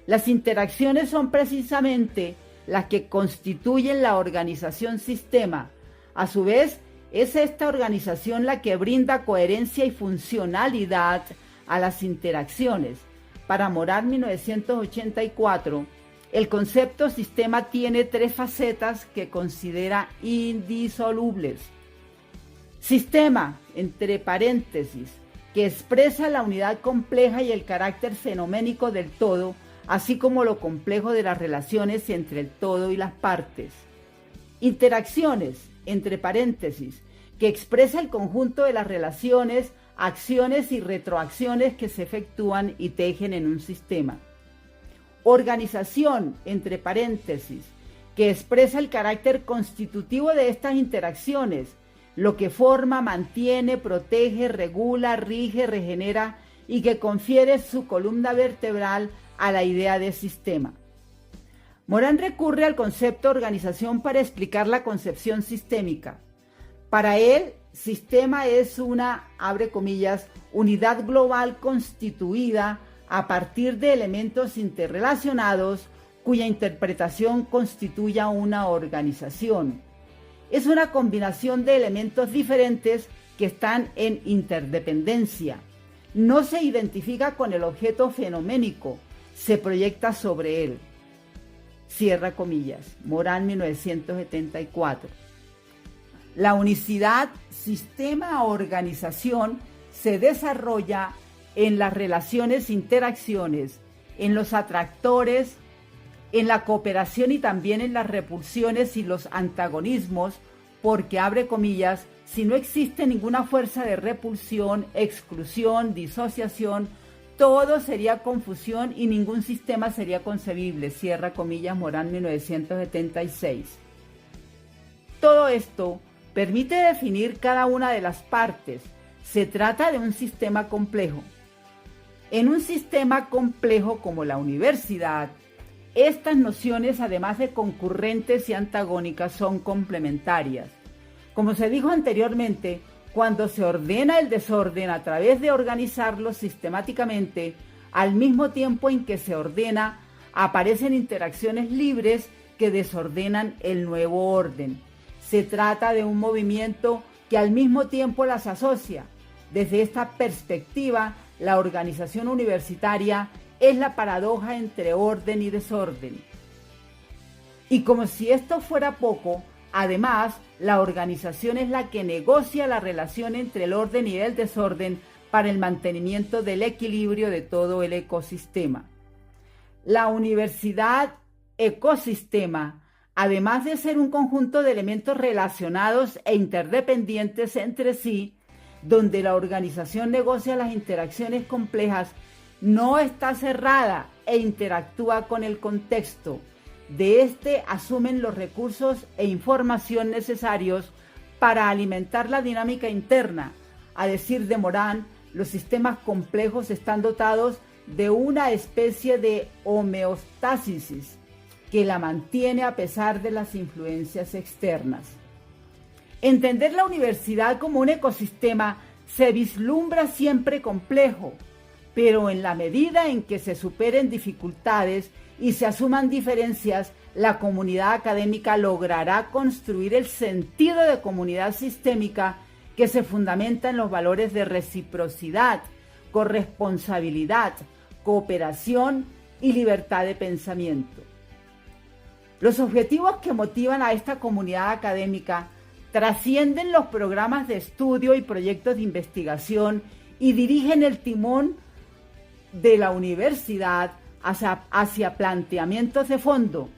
Las interacciones son precisamente las que constituyen la organización sistema. A su vez, es esta organización la que brinda coherencia y funcionalidad a las interacciones. Para Morán, 1984, el concepto sistema tiene tres facetas que considera indisolubles. Sistema, entre paréntesis, que expresa la unidad compleja y el carácter fenoménico del todo, así como lo complejo de las relaciones entre el todo y las partes. Interacciones, entre paréntesis, que expresa el conjunto de las relaciones, acciones y retroacciones que se efectúan y tejen en un sistema. Organización, entre paréntesis, que expresa el carácter constitutivo de estas interacciones, lo que forma, mantiene, protege, regula, rige, regenera y que confiere su columna vertebral a la idea de sistema. Morán recurre al concepto organización para explicar la concepción sistémica. Para él, sistema es una, abre comillas, unidad global constituida a partir de elementos interrelacionados cuya interpretación constituya una organización. Es una combinación de elementos diferentes que están en interdependencia. No se identifica con el objeto fenoménico, se proyecta sobre él. Cierra comillas. Morán, 1974. La unicidad sistema-organización se desarrolla en las relaciones interacciones, en los atractores, en la cooperación y también en las repulsiones y los antagonismos, porque, abre comillas, si no existe ninguna fuerza de repulsión, exclusión, disociación, todo sería confusión y ningún sistema sería concebible, cierra comillas, Morán, 1976. Todo esto permite definir cada una de las partes. Se trata de un sistema complejo. En un sistema complejo como la universidad, estas nociones, además de concurrentes y antagónicas, son complementarias. Como se dijo anteriormente, cuando se ordena el desorden a través de organizarlo sistemáticamente, al mismo tiempo en que se ordena, aparecen interacciones libres que desordenan el nuevo orden. Se trata de un movimiento que al mismo tiempo las asocia. Desde esta perspectiva, la organización universitaria es la paradoja entre orden y desorden. Y como si esto fuera poco, además, la organización es la que negocia la relación entre el orden y el desorden para el mantenimiento del equilibrio de todo el ecosistema. La universidad ecosistema, además de ser un conjunto de elementos relacionados e interdependientes entre sí, donde la organización negocia las interacciones complejas, no está cerrada e interactúa con el contexto. De este asumen los recursos e información necesarios para alimentar la dinámica interna. A decir de Morán, los sistemas complejos están dotados de una especie de homeostasis que la mantiene a pesar de las influencias externas. Entender la universidad como un ecosistema se vislumbra siempre complejo, pero en la medida en que se superen dificultades y se asuman diferencias, la comunidad académica logrará construir el sentido de comunidad sistémica que se fundamenta en los valores de reciprocidad, corresponsabilidad, cooperación y libertad de pensamiento. Los objetivos que motivan a esta comunidad académica trascienden los programas de estudio y proyectos de investigación y dirigen el timón de la universidad hacia planteamientos de fondo,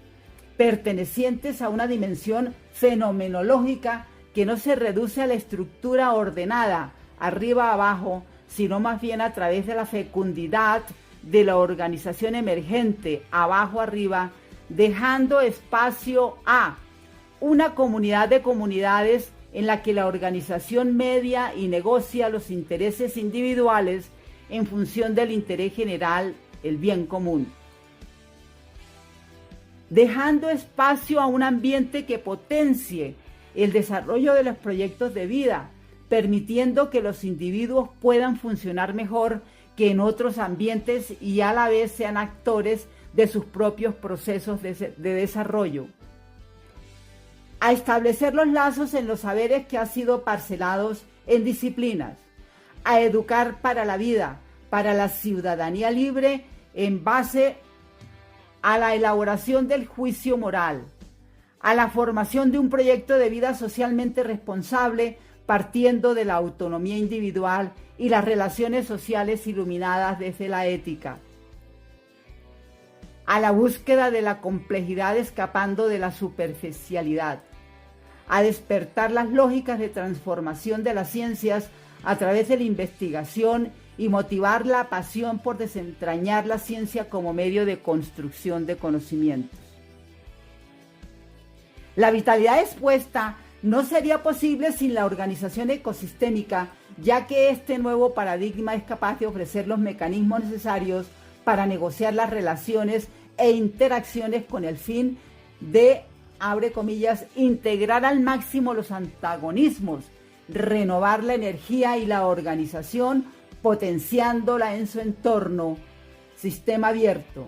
pertenecientes a una dimensión fenomenológica que no se reduce a la estructura ordenada, arriba abajo, sino más bien a través de la fecundidad de la organización emergente, abajo arriba, dejando espacio a una comunidad de comunidades en la que la organización media y negocia los intereses individuales en función del interés general, el bien común. Dejando espacio a un ambiente que potencie el desarrollo de los proyectos de vida, permitiendo que los individuos puedan funcionar mejor que en otros ambientes y a la vez sean actores de sus propios procesos de desarrollo. A establecer los lazos en los saberes que han sido parcelados en disciplinas, a educar para la vida, para la ciudadanía libre en base a la elaboración del juicio moral, a la formación de un proyecto de vida socialmente responsable partiendo de la autonomía individual y las relaciones sociales iluminadas desde la ética, a la búsqueda de la complejidad escapando de la superficialidad, a despertar las lógicas de transformación de las ciencias a través de la investigación y motivar la pasión por desentrañar la ciencia como medio de construcción de conocimientos. La vitalidad expuesta no sería posible sin la organización ecosistémica, ya que este nuevo paradigma es capaz de ofrecer los mecanismos necesarios para negociar las relaciones e interacciones con el fin de, abre comillas, integrar al máximo los antagonismos, renovar la energía y la organización, potenciándola en su entorno, sistema abierto,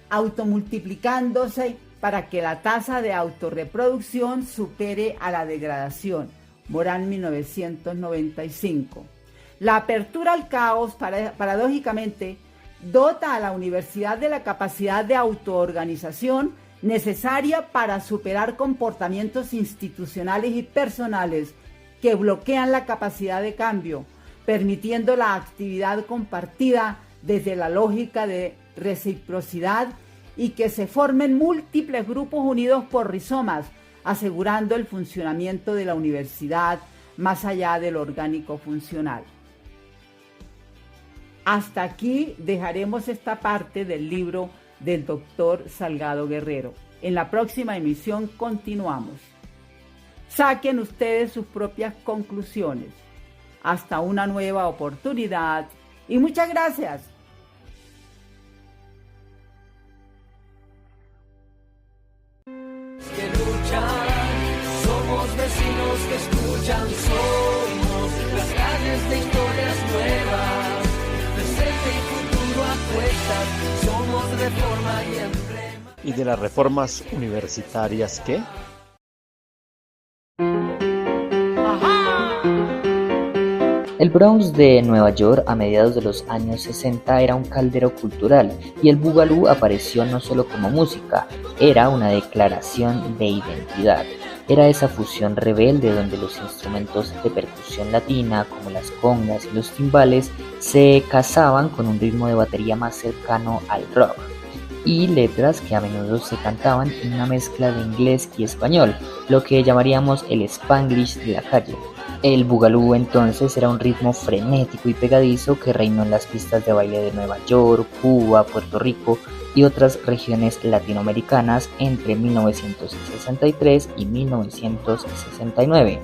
automultiplicándose para que la tasa de autorreproducción supere a la degradación. Morán, 1995. La apertura al caos, paradójicamente, dota a la universidad de la capacidad de autoorganización necesaria para superar comportamientos institucionales y personales que bloquean la capacidad de cambio, permitiendo la actividad compartida desde la lógica de reciprocidad y que se formen múltiples grupos unidos por rizomas, asegurando el funcionamiento de la universidad más allá del orgánico funcional. Hasta aquí dejaremos esta parte del libro del doctor Salgado Guerrero. En la próxima emisión continuamos. Saquen ustedes sus propias conclusiones. Hasta una nueva oportunidad y muchas gracias. Que luchan, somos vecinos que escuchan, somos las calles de historias nuevas, presente y futuro apuestas, somos reforma y emblema. ¿Y de las reformas universitarias qué? ¡Ajá! Bronx de Nueva York a mediados de los años 60 era un caldero cultural y el bugalú apareció no solo como música, era una declaración de identidad. Era esa fusión rebelde donde los instrumentos de percusión latina como las congas y los timbales se casaban con un ritmo de batería más cercano al rock y letras que a menudo se cantaban en una mezcla de inglés y español, lo que llamaríamos el Spanglish de la calle. El bugalú entonces era un ritmo frenético y pegadizo que reinó en las pistas de baile de Nueva York, Cuba, Puerto Rico y otras regiones latinoamericanas entre 1963 y 1969.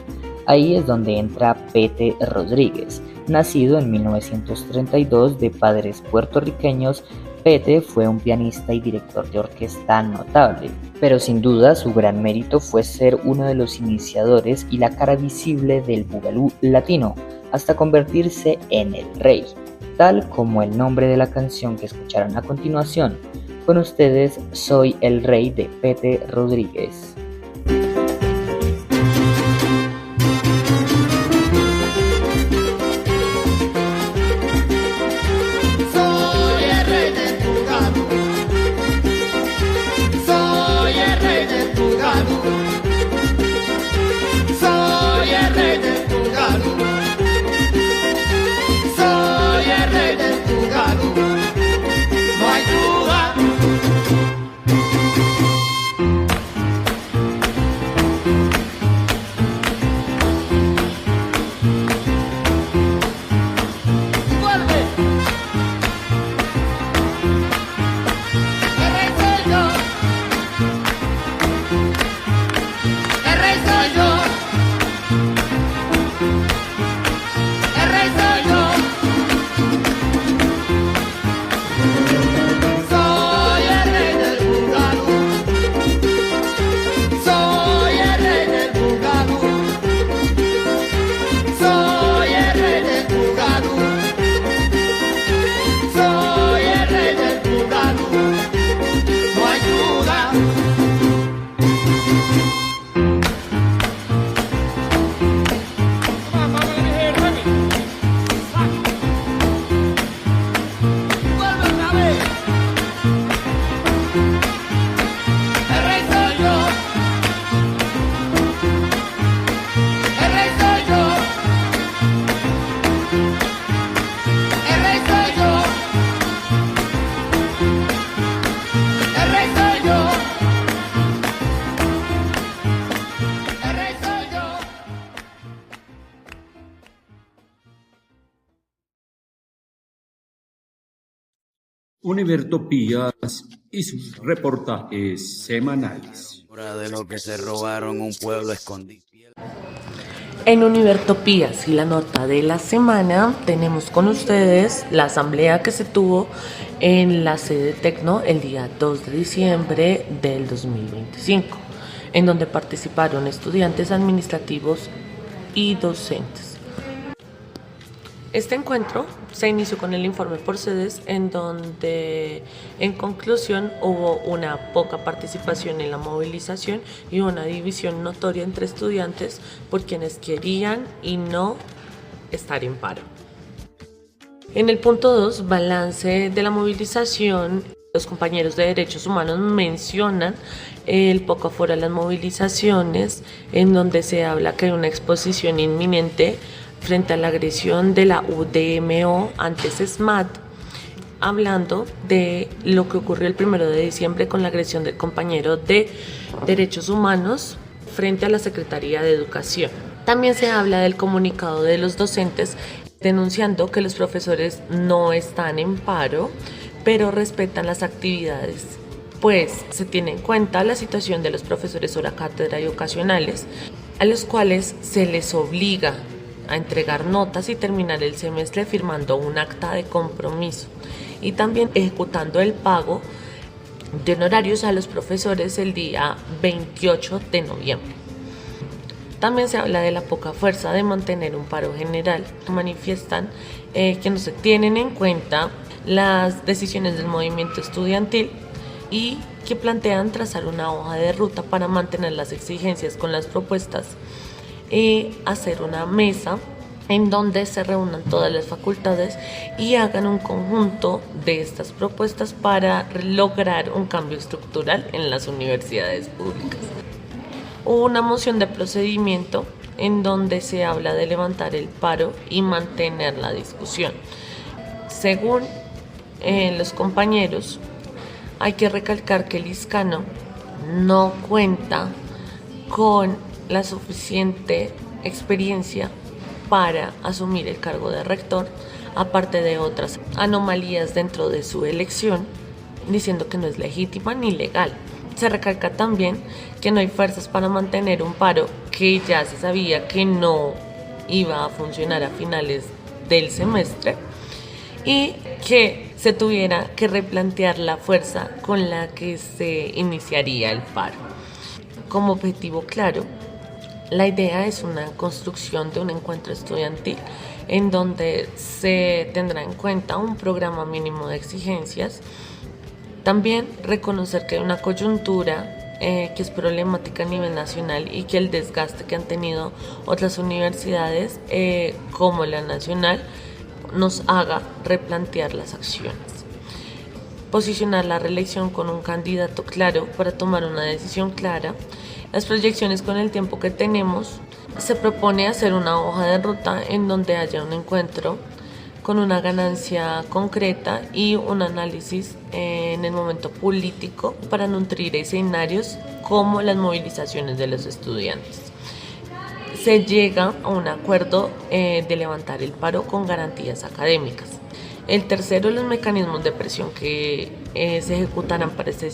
Ahí es donde entra Pete Rodríguez. Nacido en 1932 de padres puertorriqueños, Pete fue un pianista y director de orquesta notable, pero sin duda su gran mérito fue ser uno de los iniciadores y la cara visible del bugalú latino, hasta convertirse en el rey, tal como el nombre de la canción que escucharán a continuación. Con ustedes, Soy el Rey de Pete Rodríguez. Univertopías y sus reportajes semanales. De lo que se robaron un pueblo escondido. En Univertopías y la nota de la semana tenemos con ustedes la asamblea que se tuvo en la sede Tecno el día 2 de diciembre del 2025, en donde participaron estudiantes administrativos y docentes. Este encuentro se inició con el informe por sedes, en donde en conclusión hubo una poca participación en la movilización y una división notoria entre estudiantes por quienes querían y no estar en paro. En el punto 2, balance de la movilización, los compañeros de Derechos Humanos mencionan el poco aforo a las movilizaciones, en donde se habla que hay una exposición inminente frente a la agresión de la UDMO antes SMAT, hablando de lo que ocurrió el 1 de diciembre con la agresión del compañero de Derechos Humanos frente a la Secretaría de Educación. También se habla del comunicado de los docentes denunciando que los profesores no están en paro, pero respetan las actividades, pues se tiene en cuenta la situación de los profesores hora cátedra y ocasionales, a los cuales se les obliga a entregar notas y terminar el semestre firmando un acta de compromiso y también ejecutando el pago de honorarios a los profesores el día 28 de noviembre. También se habla de la poca fuerza de mantener un paro general. Manifiestan que no se tienen en cuenta las decisiones del movimiento estudiantil y que plantean trazar una hoja de ruta para mantener las exigencias con las propuestas y hacer una mesa en donde se reúnan todas las facultades y hagan un conjunto de estas propuestas para lograr un cambio estructural en las universidades públicas. Hubo una moción de procedimiento en donde se habla de levantar el paro y mantener la discusión. Según los compañeros, hay que recalcar que el ISCANO no cuenta con la suficiente experiencia para asumir el cargo de rector, aparte de otras anomalías dentro de su elección, diciendo que no es legítima ni legal. Se recalca también que no hay fuerzas para mantener un paro que ya se sabía que no iba a funcionar a finales del semestre y que se tuviera que replantear la fuerza con la que se iniciaría el paro. Como objetivo claro, la idea es una construcción de un encuentro estudiantil en donde se tendrá en cuenta un programa mínimo de exigencias. También reconocer que hay una coyuntura que es problemática a nivel nacional y que el desgaste que han tenido otras universidades como la nacional nos haga replantear las acciones. Posicionar la reelección con un candidato claro para tomar una decisión clara. Las proyecciones con el tiempo que tenemos, se propone hacer una hoja de ruta en donde haya un encuentro con una ganancia concreta y un análisis en el momento político para nutrir escenarios como las movilizaciones de los estudiantes. Se llega a un acuerdo de levantar el paro con garantías académicas. El tercero, los mecanismos de presión que se ejecutarán para este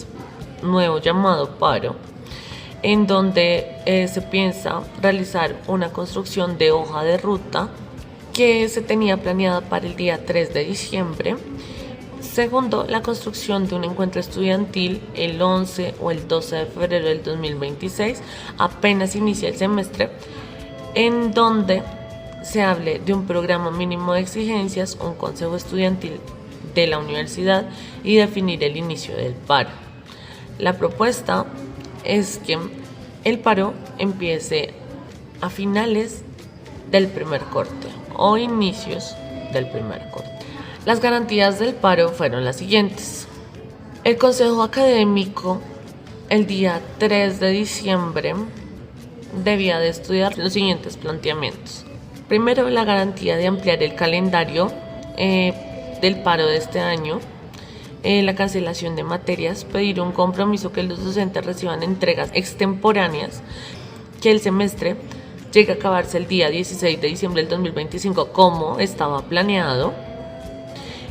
nuevo llamado paro, en donde se piensa realizar una construcción de hoja de ruta que se tenía planeada para el día 3 de diciembre. Segundo, la construcción de un encuentro estudiantil el 11 o el 12 de febrero del 2026, apenas inicia el semestre, en donde se hable de un programa mínimo de exigencias, un consejo estudiantil de la universidad y definir el inicio del paro. La propuesta es que el paro empiece a finales del primer corte o inicios del primer corte. Las garantías del paro fueron las siguientes. El Consejo Académico el día 3 de diciembre debía de estudiar los siguientes planteamientos. Primero, la garantía de ampliar el calendario del paro de este año, la cancelación de materias, pedir un compromiso que los docentes reciban entregas extemporáneas, que el semestre llegue a acabarse el día 16 de diciembre del 2025 como estaba planeado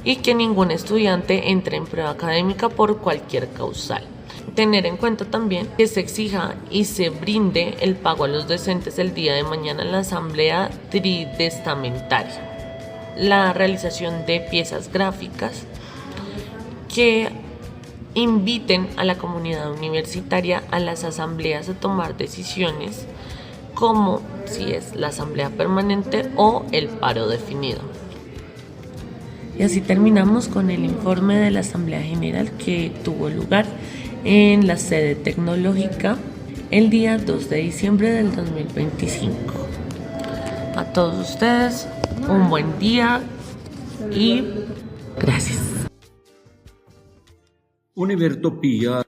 y que ningún estudiante entre en prueba académica por cualquier causal. Tener en cuenta también que se exija y se brinde el pago a los docentes el día de mañana en la asamblea tridestamentaria. La realización de piezas gráficas que inviten a la comunidad universitaria a las asambleas a tomar decisiones como si es la asamblea permanente o el paro definido. Y así terminamos con el informe de la Asamblea General que tuvo lugar en la sede tecnológica el día 2 de diciembre del 2025. A todos ustedes, un buen día y gracias. Univertopías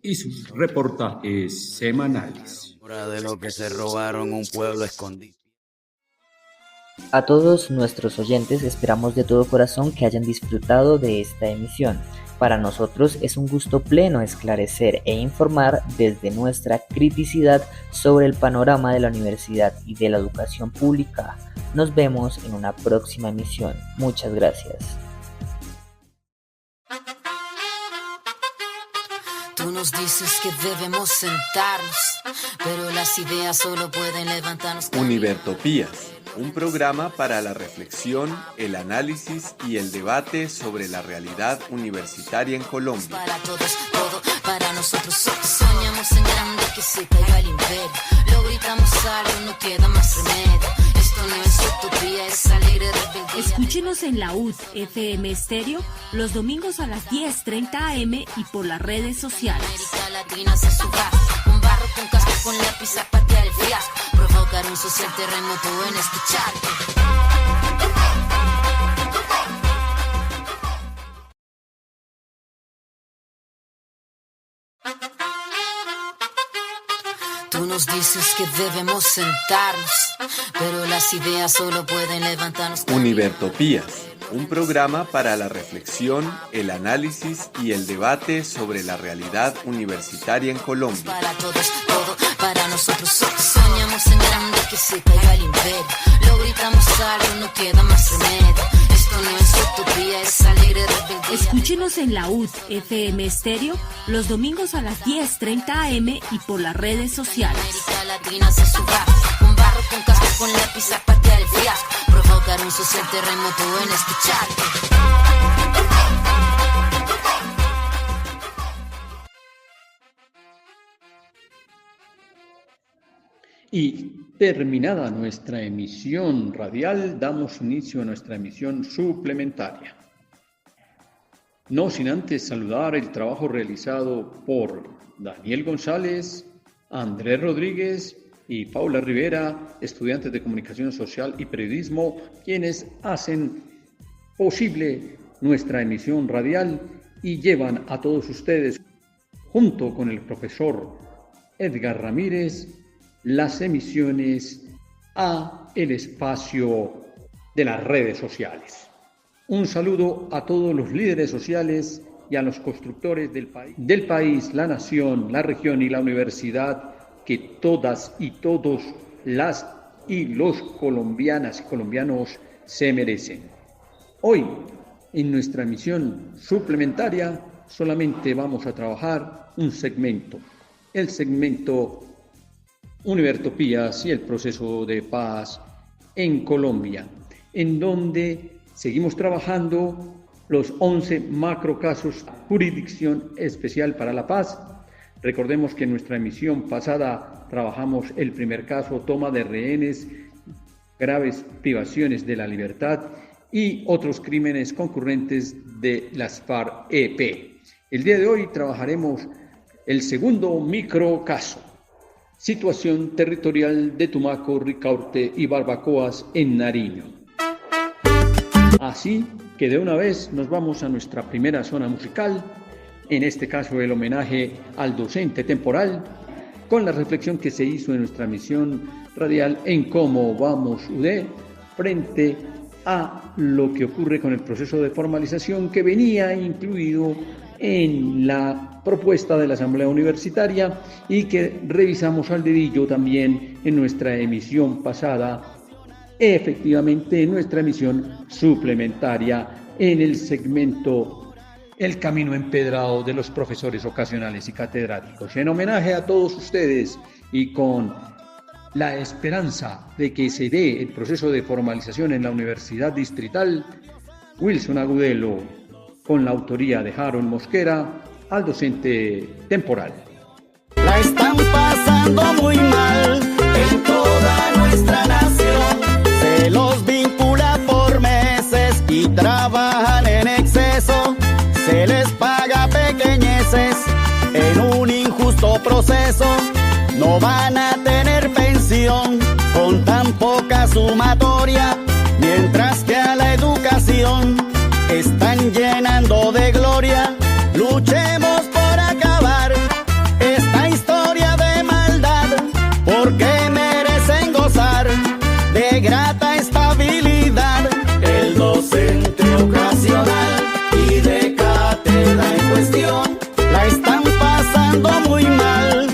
y sus reportajes semanales. De lo que se robaron un pueblo escondido. A todos nuestros oyentes esperamos de todo corazón que hayan disfrutado de esta emisión. Para nosotros es un gusto pleno esclarecer e informar desde nuestra criticidad sobre el panorama de la universidad y de la educación pública. Nos vemos en una próxima emisión. Muchas gracias. Tú nos dices que debemos sentarnos, pero las ideas solo pueden levantarnos. Univertopías, un programa para la reflexión, el análisis y el debate sobre la realidad universitaria en Colombia. Para todos, todo para nosotros. Soñamos en grande que se caiga el imperio. Lo gritamos algo, no queda más remedio. Esto no es utopía, es alegre rebeldía. Escúchenos en la UD FM Estéreo los domingos a las 10:30 AM y por las redes sociales. América Latina se suba, un barro con casco con lápiz a patear el fiasco. provocar un social terremoto en este charco. Tú nos dices que debemos sentarnos, pero las ideas solo pueden levantarnos. Univertopías, un programa para la reflexión, el análisis y el debate sobre la realidad universitaria en Colombia. Para todos, todo para nosotros. Soñamos en grande que se caiga el imperio. Lo gritamos alto, no queda más remedio. Esto no es utopía, es alegre rebeldía. Escúchenos en la UD FM Estéreo los domingos a las 10:30 AM y por las redes sociales. América Latina se suba, con barro, con casco, con lápiz a patear el fiasco. Provocar un social terremoto en este charco. Y terminada nuestra emisión radial, damos inicio a nuestra emisión suplementaria. No sin antes saludar el trabajo realizado por Daniel González, Andrés Rodríguez y Paula Rivera, estudiantes de Comunicación Social y Periodismo, quienes hacen posible nuestra emisión radial y llevan a todos ustedes, junto con el profesor Edgar Ramírez, las emisiones a el espacio de las redes sociales. Un saludo a todos los líderes sociales y a los constructores del país, la nación, la región y la universidad que todas y todos las y los colombianas y colombianos se merecen. Hoy, en nuestra emisión suplementaria, solamente vamos a trabajar un segmento, el segmento Univertopías y el proceso de paz en Colombia, en donde seguimos trabajando los 11 macrocasos, jurisdicción especial para la paz. Recordemos que en nuestra emisión pasada trabajamos el primer caso, toma de rehenes, graves privaciones de la libertad y otros crímenes concurrentes de las FARC-EP. El día de hoy trabajaremos el segundo microcaso. Situación territorial de Tumaco, Ricaurte y Barbacoas en Nariño. Así que de una vez nos vamos a nuestra primera zona musical, en este caso el homenaje al docente temporal, con la reflexión que se hizo en nuestra emisión radial en cómo vamos UD frente a lo que ocurre con el proceso de formalización que venía incluido en la propuesta de la Asamblea Universitaria y que revisamos al dedillo también en nuestra emisión pasada, efectivamente en nuestra emisión suplementaria en el segmento El Camino Empedrado de los Profesores Ocasionales y Catedráticos. En homenaje a todos ustedes y con la esperanza de que se dé el proceso de formalización en la Universidad Distrital, Wilson Agudelo, con la autoría de Harold Mosquera, al docente temporal. La están pasando muy mal en toda nuestra nación. Se los vincula por meses y trabajan en exceso. Se les paga pequeñeces en un injusto proceso. No van a tener pensión con tan poca sumatoria, mientras que a la educación están llenando de gloria. Luchemos por acabar esta historia de maldad, porque merecen gozar de grata estabilidad. El docente ocasional y de cátedra en cuestión la están pasando muy mal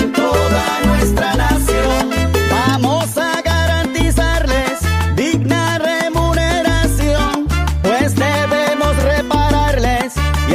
en toda nuestra nación. Vamos a garantizarles digna remuneración, pues debemos repararles y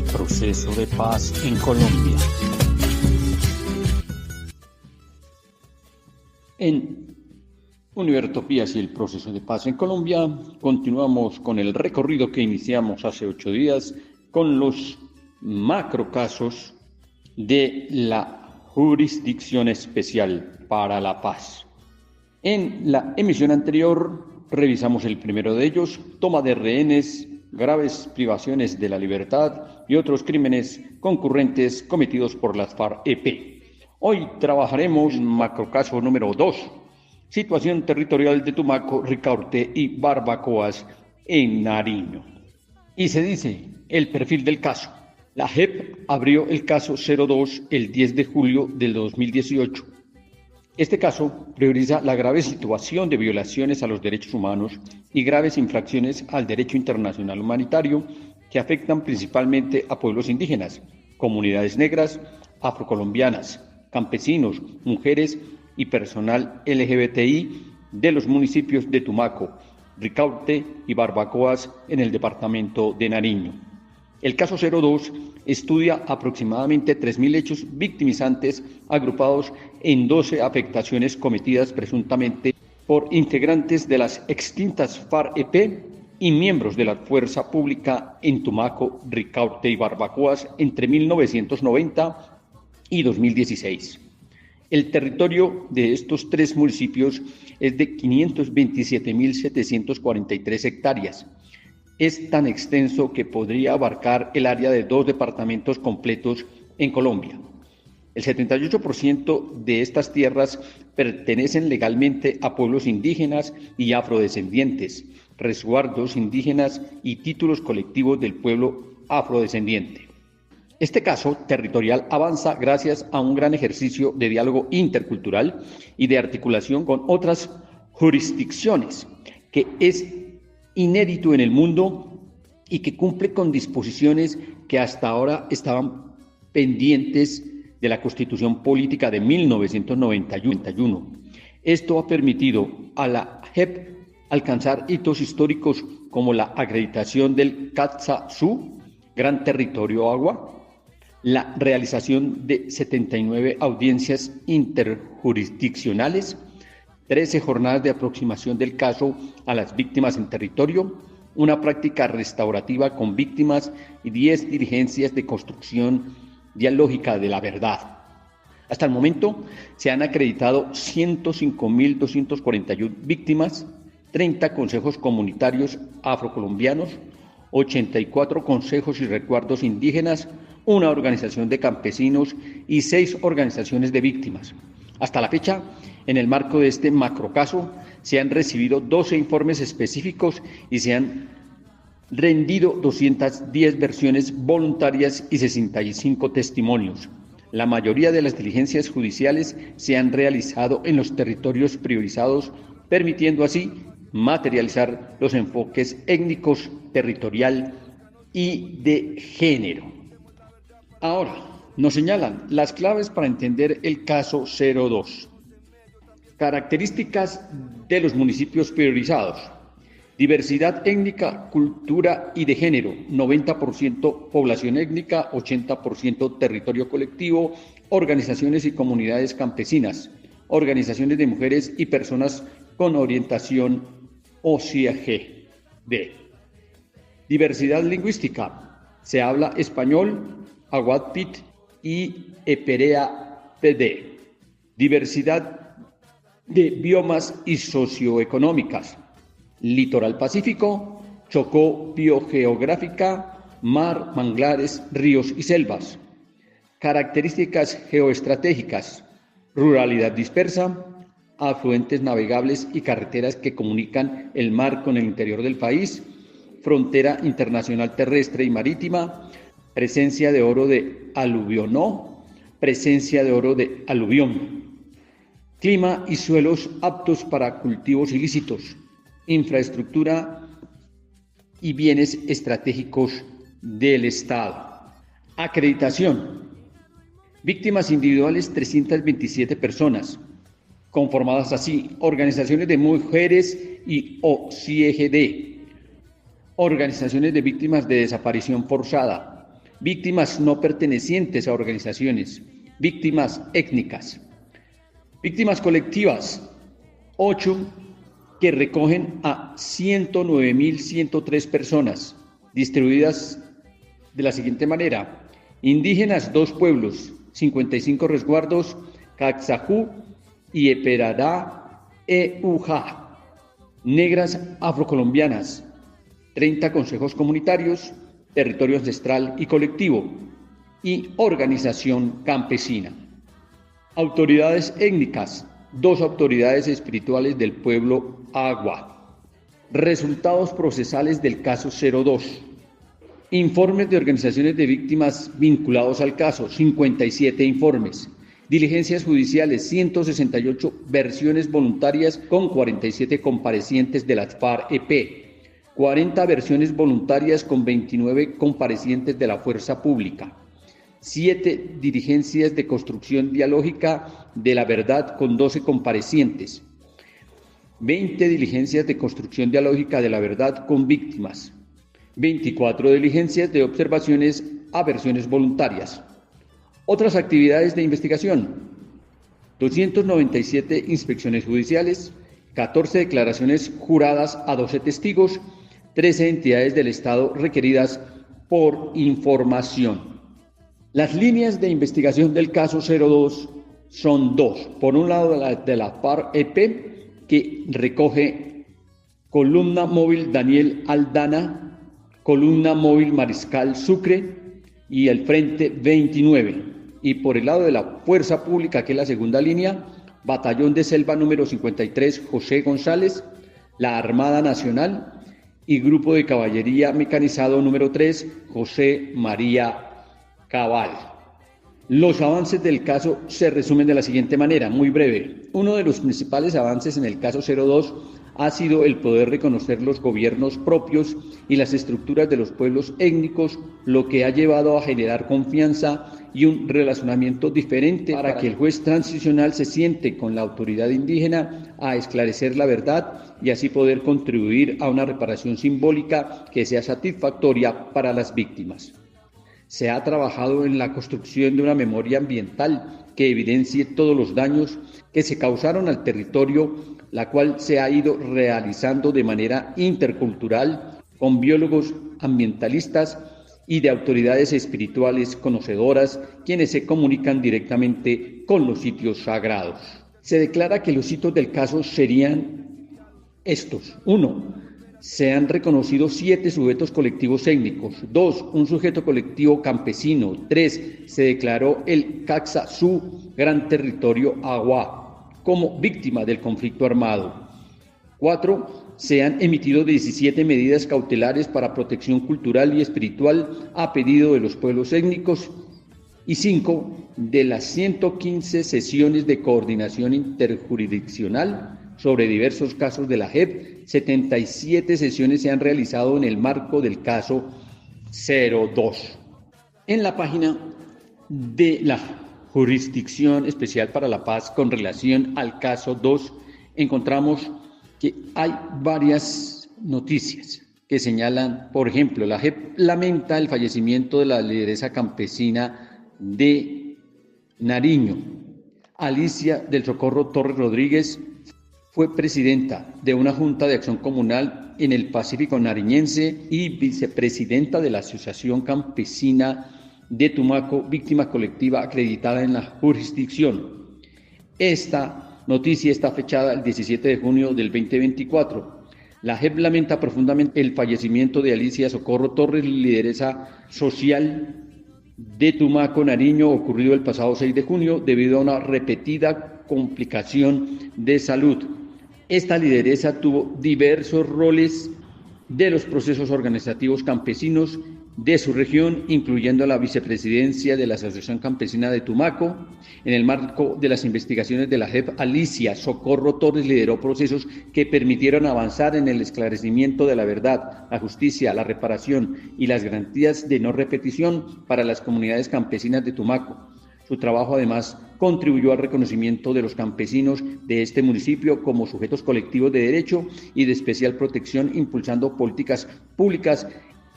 el proceso de paz en Colombia. En Univertopías y el proceso de paz en Colombia, continuamos con el recorrido que iniciamos hace 8 días con los macrocasos de la Jurisdicción Especial para la Paz. En la emisión anterior revisamos el primero de ellos, toma de rehenes, graves privaciones de la libertad y otros crímenes concurrentes cometidos por las FARC-EP. Hoy trabajaremos en macrocaso número 2, situación territorial de Tumaco, Ricaurte y Barbacoas en Nariño. Y se dice el perfil del caso. La JEP abrió el caso 02 el 10 de julio del 2018. Este caso prioriza la grave situación de violaciones a los derechos humanos y graves infracciones al derecho internacional humanitario que afectan principalmente a pueblos indígenas, comunidades negras, afrocolombianas, campesinos, mujeres y personal LGBTI de los municipios de Tumaco, Ricaurte y Barbacoas en el departamento de Nariño. El caso 02 estudia aproximadamente 3.000 hechos victimizantes agrupados en 12 afectaciones cometidas presuntamente por integrantes de las extintas FARC-EP y miembros de la fuerza pública en Tumaco, Ricaurte y Barbacoas entre 1990 y 2016. El territorio de estos 3 municipios es de 527.743 hectáreas. Es tan extenso que podría abarcar el área de 2 departamentos completos en Colombia. El 78% de estas tierras pertenecen legalmente a pueblos indígenas y afrodescendientes, resguardos indígenas y títulos colectivos del pueblo afrodescendiente. Este caso territorial avanza gracias a un gran ejercicio de diálogo intercultural y de articulación con otras jurisdicciones, que es inédito en el mundo y que cumple con disposiciones que hasta ahora estaban pendientes de la Constitución Política de 1991. Esto ha permitido a la JEP alcanzar hitos históricos como la acreditación del Catza-Sú, Gran Territorio Agua, la realización de 79 audiencias interjurisdiccionales, 13 jornadas de aproximación del caso a las víctimas en territorio, una práctica restaurativa con víctimas y 10 diligencias de construcción dialógica de la verdad. Hasta el momento se han acreditado 105.241 víctimas, 30 consejos comunitarios afrocolombianos, 84 consejos y resguardos indígenas, una organización de campesinos y 6 organizaciones de víctimas. Hasta la fecha, en el marco de este macrocaso, se han recibido 12 informes específicos y se han rendido 210 versiones voluntarias y 65 testimonios. La mayoría de las diligencias judiciales se han realizado en los territorios priorizados, permitiendo así materializar los enfoques étnicos, territorial y de género. Ahora, nos señalan las claves para entender el caso 02. Características de los municipios priorizados. Diversidad étnica, cultura y de género, 90% población étnica, 80% territorio colectivo, organizaciones y comunidades campesinas, organizaciones de mujeres y personas con orientación OCIAG-D. Diversidad lingüística, se habla español, Aguatpit y Eperea PD. Diversidad de biomas y socioeconómicas. Litoral Pacífico, Chocó biogeográfica, mar, manglares, ríos y selvas. Características geoestratégicas, ruralidad dispersa, afluentes navegables y carreteras que comunican el mar con el interior del país, frontera internacional terrestre y marítima, presencia de oro de aluvionó, presencia de oro de aluvión. Clima y suelos aptos para cultivos ilícitos, infraestructura y bienes estratégicos del Estado. Acreditación. Víctimas individuales 327 personas, conformadas así: organizaciones de mujeres y OCIEGD, organizaciones de víctimas de desaparición forzada, víctimas no pertenecientes a organizaciones, víctimas étnicas, víctimas colectivas, 8 que recogen a 109.103 personas, distribuidas de la siguiente manera: indígenas, 2 pueblos, 55 resguardos, Caxajú y Eperará Eujá; negras afrocolombianas, 30 consejos comunitarios, territorio ancestral y colectivo, y organización campesina. Autoridades étnicas, 2 autoridades espirituales del pueblo Agua. Resultados procesales del caso 02. Informes de organizaciones de víctimas vinculados al caso, 57 informes. Diligencias judiciales, 168 versiones voluntarias con 47 comparecientes de la FARC-EP. 40 versiones voluntarias con 29 comparecientes de la Fuerza Pública. 7 diligencias de construcción dialógica de la verdad con 12 comparecientes. 20 diligencias de construcción dialógica de la verdad con víctimas. 24 diligencias de observaciones a versiones voluntarias. Otras actividades de investigación: 297 inspecciones judiciales, 14 declaraciones juradas a 12 testigos, 13 entidades del Estado requeridas por información. Las líneas de investigación del caso 02 son 2. Por un lado, de la FARC-EP, que recoge columna móvil Daniel Aldana, columna móvil Mariscal Sucre y el Frente 29. Y por el lado de la Fuerza Pública, que es la segunda línea, Batallón de Selva número 53 José González, la Armada Nacional y Grupo de Caballería Mecanizado número 3 José María Cabal. Los avances del caso se resumen de la siguiente manera, muy breve. Uno de los principales avances en el caso 02 ha sido el poder reconocer los gobiernos propios y las estructuras de los pueblos étnicos, lo que ha llevado a generar confianza y un relacionamiento diferente para que el juez transicional se siente con la autoridad indígena a esclarecer la verdad y así poder contribuir a una reparación simbólica que sea satisfactoria para las víctimas. Se ha trabajado en la construcción de una memoria ambiental que evidencie todos los daños que se causaron al territorio, la cual se ha ido realizando de manera intercultural con biólogos ambientalistas y de autoridades espirituales conocedoras, quienes se comunican directamente con los sitios sagrados. Se declara que los hitos del caso serían estos: 1. Se han reconocido 7 sujetos colectivos étnicos. 2. Un sujeto colectivo campesino. 3. Se declaró el Caxazú, Gran Territorio Agua, como víctima del conflicto armado. 4. Se han emitido 17 medidas cautelares para protección cultural y espiritual a pedido de los pueblos étnicos. Y 5. De las 115 sesiones de coordinación interjurisdiccional sobre diversos casos de la JEP, 77 sesiones se han realizado en el marco del caso 02. En la página de la Jurisdicción Especial para la Paz con relación al caso 2, encontramos que hay varias noticias que señalan, por ejemplo, la JEP lamenta el fallecimiento de la lideresa campesina de Nariño. Alicia del Socorro Torres Rodríguez fue presidenta de una Junta de Acción Comunal en el Pacífico Nariñense y vicepresidenta de la Asociación Campesina de Tumaco, víctima colectiva acreditada en la jurisdicción. Esta noticia está fechada el 17 de junio del 2024. La JEP lamenta profundamente el fallecimiento de Alicia Socorro Torres, lideresa social de Tumaco, Nariño, ocurrido el pasado 6 de junio debido a una repetida complicación de salud. Esta lideresa tuvo diversos roles de los procesos organizativos campesinos de su región, incluyendo la vicepresidencia de la Asociación Campesina de Tumaco. En el marco de las investigaciones de la JEP, Alicia Socorro Torres lideró procesos que permitieron avanzar en el esclarecimiento de la verdad, la justicia, la reparación y las garantías de no repetición para las comunidades campesinas de Tumaco. Su trabajo, además, contribuyó al reconocimiento de los campesinos de este municipio como sujetos colectivos de derecho y de especial protección, impulsando políticas públicas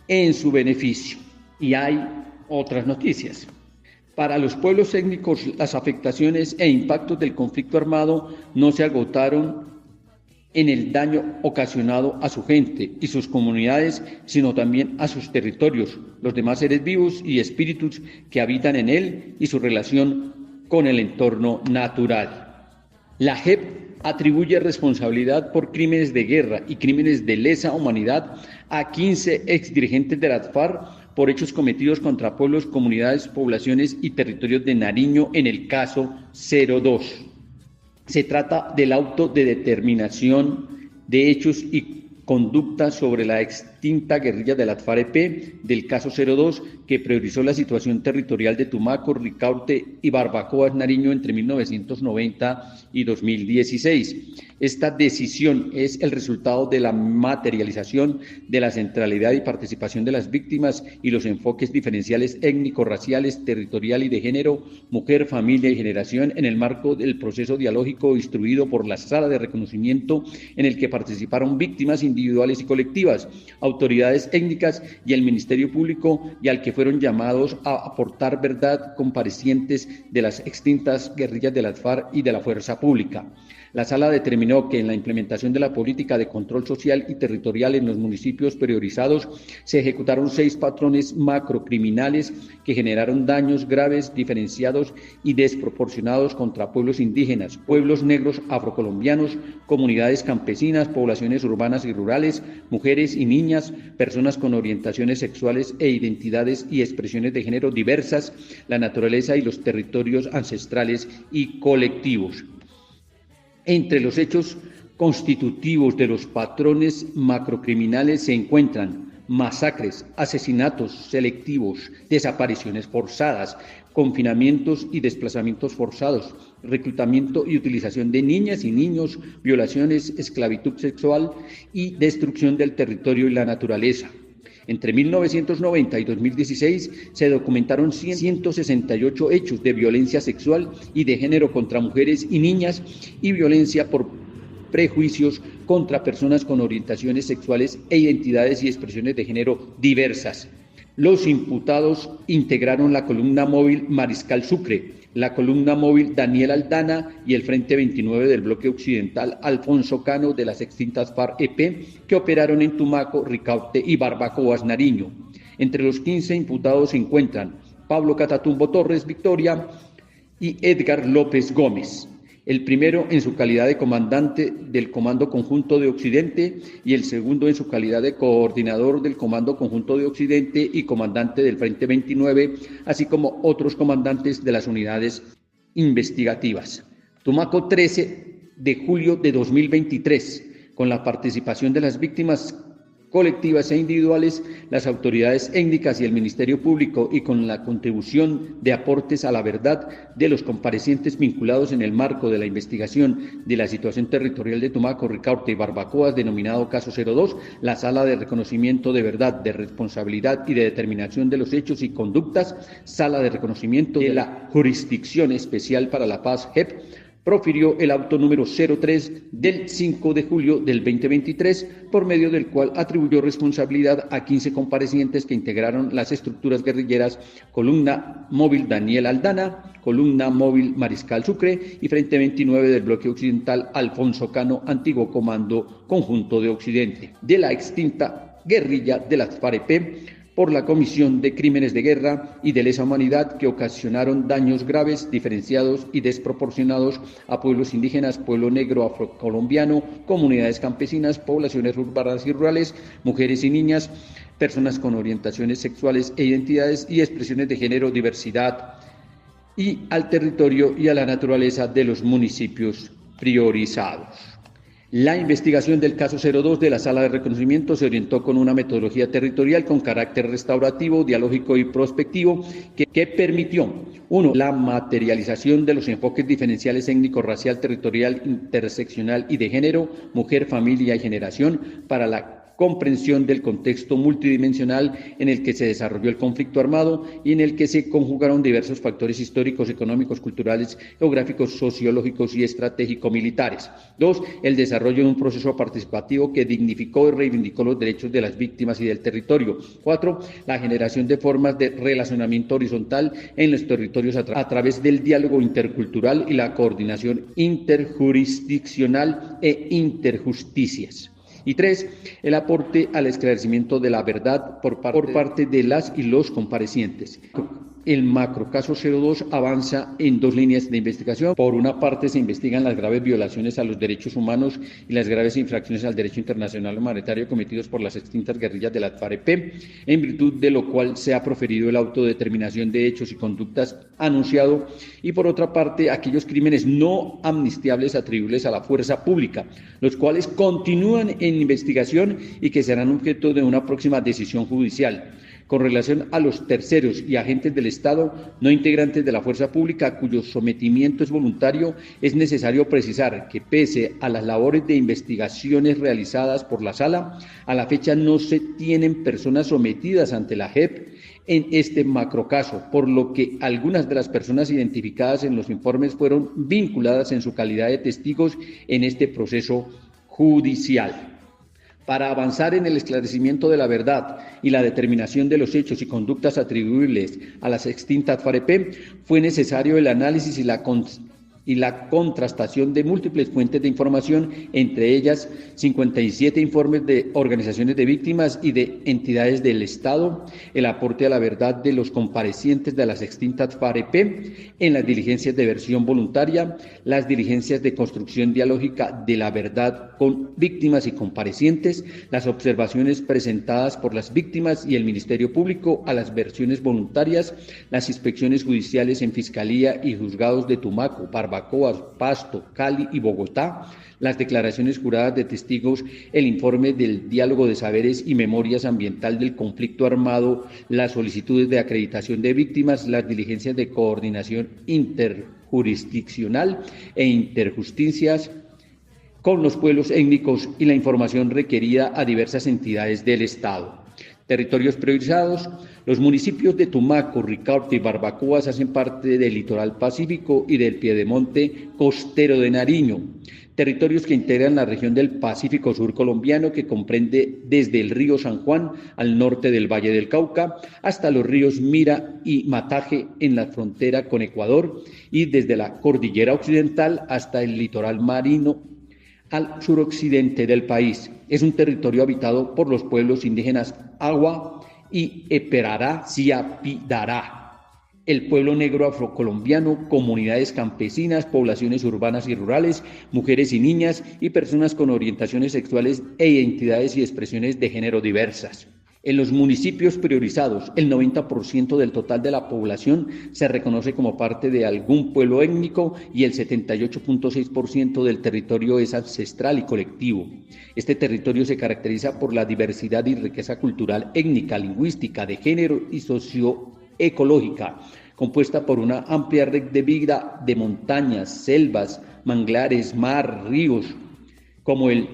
en su beneficio. Y hay Otras noticias. Para los pueblos étnicos, las afectaciones e impactos del conflicto armado no se agotaron en el daño ocasionado a su gente y sus comunidades, sino también a sus territorios, los demás seres vivos y espíritus que habitan en él y su relación con el entorno natural. La JEP atribuye responsabilidad por crímenes de guerra y crímenes de lesa humanidad a 15 exdirigentes de las FARC por hechos cometidos contra pueblos, comunidades, poblaciones y territorios de Nariño en el caso 02. Se trata del auto de determinación de hechos y conductas sobre la extinta guerrilla de la FARC-EP del caso 02, que priorizó la situación territorial de Tumaco, Ricaurte y Barbacoas, Nariño entre 1990 y 2016. Esta decisión es el resultado de la materialización de la centralidad y participación de las víctimas y los enfoques diferenciales étnicos, raciales, territorial y de género, mujer, familia y generación en el marco del proceso dialógico instruido por la Sala de Reconocimiento, en el que participaron víctimas individuales y colectivas, autoridades étnicas y el Ministerio Público, y al que fueron llamados a aportar verdad comparecientes de las extintas guerrillas de las FARC y de la Fuerza Pública. La Sala determinó que en la implementación de la política de control social y territorial en los municipios priorizados se ejecutaron 6 patrones macrocriminales que generaron daños graves, diferenciados y desproporcionados contra pueblos indígenas, pueblos negros afrocolombianos, comunidades campesinas, poblaciones urbanas y rurales, mujeres y niñas, personas con orientaciones sexuales e identidades y expresiones de género diversas, la naturaleza y los territorios ancestrales y colectivos. Entre los hechos constitutivos de los patrones macrocriminales se encuentran masacres, asesinatos selectivos, desapariciones forzadas, confinamientos y desplazamientos forzados, reclutamiento y utilización de niñas y niños, violaciones, esclavitud sexual y destrucción del territorio y la naturaleza. Entre 1990 y 2016 se documentaron 168 hechos de violencia sexual y de género contra mujeres y niñas y violencia por prejuicios contra personas con orientaciones sexuales e identidades y expresiones de género diversas. Los imputados integraron la columna móvil Mariscal Sucre, la columna móvil Daniel Aldana y el Frente 29 del Bloque Occidental Alfonso Cano de las extintas FARC-EP que operaron en Tumaco, Ricaurte y Barbacoas, Nariño. Entre los 15 imputados se encuentran Pablo Catatumbo Torres Victoria y Edgar López Gómez. El primero en su calidad de comandante del Comando Conjunto de Occidente y el segundo en su calidad de coordinador del Comando Conjunto de Occidente y comandante del Frente 29, así como otros comandantes de las unidades investigativas. Tumaco, 13 de julio de 2023, con la participación de las víctimas colectivas e individuales, las autoridades étnicas y el Ministerio Público, y con la contribución de aportes a la verdad de los comparecientes vinculados en el marco de la investigación de la situación territorial de Tumaco, Ricaurte y Barbacoas, denominado Caso 02, la Sala de Reconocimiento de Verdad, de Responsabilidad y de Determinación de los Hechos y Conductas, Sala de Reconocimiento de la Jurisdicción Especial para la Paz, JEP, profirió el auto número 03 del 5 de julio del 2023, por medio del cual atribuyó responsabilidad a 15 comparecientes que integraron las estructuras guerrilleras Columna Móvil Daniel Aldana, Columna Móvil Mariscal Sucre y Frente 29 del Bloque Occidental Alfonso Cano, antiguo Comando Conjunto de Occidente, de la extinta guerrilla de las FARC-EP, por la comisión de crímenes de guerra y de lesa humanidad que ocasionaron daños graves, diferenciados y desproporcionados a pueblos indígenas, pueblo negro afrocolombiano, comunidades campesinas, poblaciones urbanas y rurales, mujeres y niñas, personas con orientaciones sexuales e identidades y expresiones de género, diversidad, y al territorio y a la naturaleza de los municipios priorizados. La investigación del caso 02 de la Sala de Reconocimiento se orientó con una metodología territorial con carácter restaurativo, dialógico y prospectivo que permitió, 1. La materialización de los enfoques diferenciales étnico, racial, territorial, interseccional y de género, mujer, familia y generación para la comprensión del contexto multidimensional en el que se desarrolló el conflicto armado y en el que se conjugaron diversos factores históricos, económicos, culturales, geográficos, sociológicos y estratégico-militares. 2. El desarrollo de un proceso participativo que dignificó y reivindicó los derechos de las víctimas y del territorio. 4. La generación de formas de relacionamiento horizontal en los territorios a través del diálogo intercultural y la coordinación interjurisdiccional e interjusticias. Y 3, el aporte al esclarecimiento de la verdad por parte de las y los comparecientes. El macrocaso 02 avanza en 2 líneas de investigación. Por una parte, se investigan las graves violaciones a los derechos humanos y las graves infracciones al derecho internacional humanitario cometidos por las extintas guerrillas de la FAREP, en virtud de lo cual se ha proferido el auto de determinación de hechos y conductas anunciado, y por otra parte, aquellos crímenes no amnistiables atribuibles a la fuerza pública, los cuales continúan en investigación y que serán objeto de una próxima decisión judicial. Con relación a los terceros y agentes del Estado no integrantes de la fuerza pública cuyo sometimiento es voluntario, es necesario precisar que pese a las labores de investigaciones realizadas por la Sala, a la fecha no se tienen personas sometidas ante la JEP en este macrocaso, por lo que algunas de las personas identificadas en los informes fueron vinculadas en su calidad de testigos en este proceso judicial. Para avanzar en el esclarecimiento de la verdad y la determinación de los hechos y conductas atribuibles a las extintas FAREP, fue necesario el análisis y la contrastación de múltiples fuentes de información, entre ellas 57 informes de organizaciones de víctimas y de entidades del Estado, el aporte a la verdad de los comparecientes de las extintas FAREP en las diligencias de versión voluntaria, las diligencias de construcción dialógica de la verdad con víctimas y comparecientes, las observaciones presentadas por las víctimas y el Ministerio Público a las versiones voluntarias, las inspecciones judiciales en Fiscalía y Juzgados de Tumaco, Barbacoa, Pasto, Cali y Bogotá, las declaraciones juradas de testigos, el informe del diálogo de saberes y memorias ambiental del conflicto armado, las solicitudes de acreditación de víctimas, las diligencias de coordinación interjurisdiccional e interjusticias con los pueblos étnicos y la información requerida a diversas entidades del Estado. Territorios priorizados. Los municipios de Tumaco, Ricaurte y Barbacoas hacen parte del litoral pacífico y del piedemonte costero de Nariño, territorios que integran la región del Pacífico Sur colombiano, que comprende desde el río San Juan al norte del Valle del Cauca hasta los ríos Mira y Mataje en la frontera con Ecuador, y desde la cordillera occidental hasta el litoral marino al suroccidente del país. Es un territorio habitado por los pueblos indígenas Agua y Eperará Siapidará, el pueblo negro afrocolombiano, comunidades campesinas, poblaciones urbanas y rurales, mujeres y niñas y personas con orientaciones sexuales e identidades y expresiones de género diversas. En los municipios priorizados, el 90% del total de la población se reconoce como parte de algún pueblo étnico y el 78.6% del territorio es ancestral y colectivo. Este territorio se caracteriza por la diversidad y riqueza cultural, étnica, lingüística, de género y socioecológica, compuesta por una amplia red de vida de montañas, selvas, manglares, mar, ríos, como el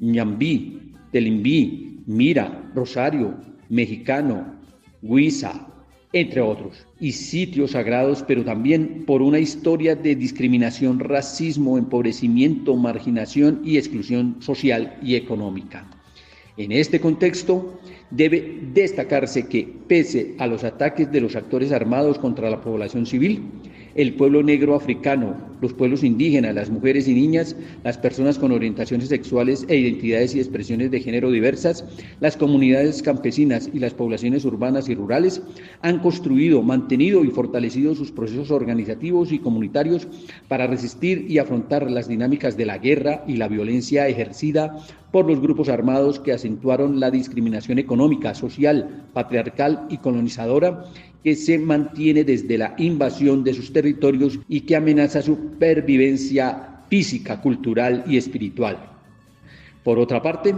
Ñambí, Telimbí, Mira, Rosario, Mexicano, Huiza, entre otros, y sitios sagrados, pero también por una historia de discriminación, racismo, empobrecimiento, marginación y exclusión social y económica. En este contexto, debe destacarse que, pese a los ataques de los actores armados contra la población civil, el pueblo negro africano, los pueblos indígenas, las mujeres y niñas, las personas con orientaciones sexuales e identidades y expresiones de género diversas, las comunidades campesinas y las poblaciones urbanas y rurales han construido, mantenido y fortalecido sus procesos organizativos y comunitarios para resistir y afrontar las dinámicas de la guerra y la violencia ejercida por los grupos armados que acentuaron la discriminación económica, social, patriarcal y colonizadora que se mantiene desde la invasión de sus territorios y que amenaza su pervivencia física, cultural y espiritual. Por otra parte,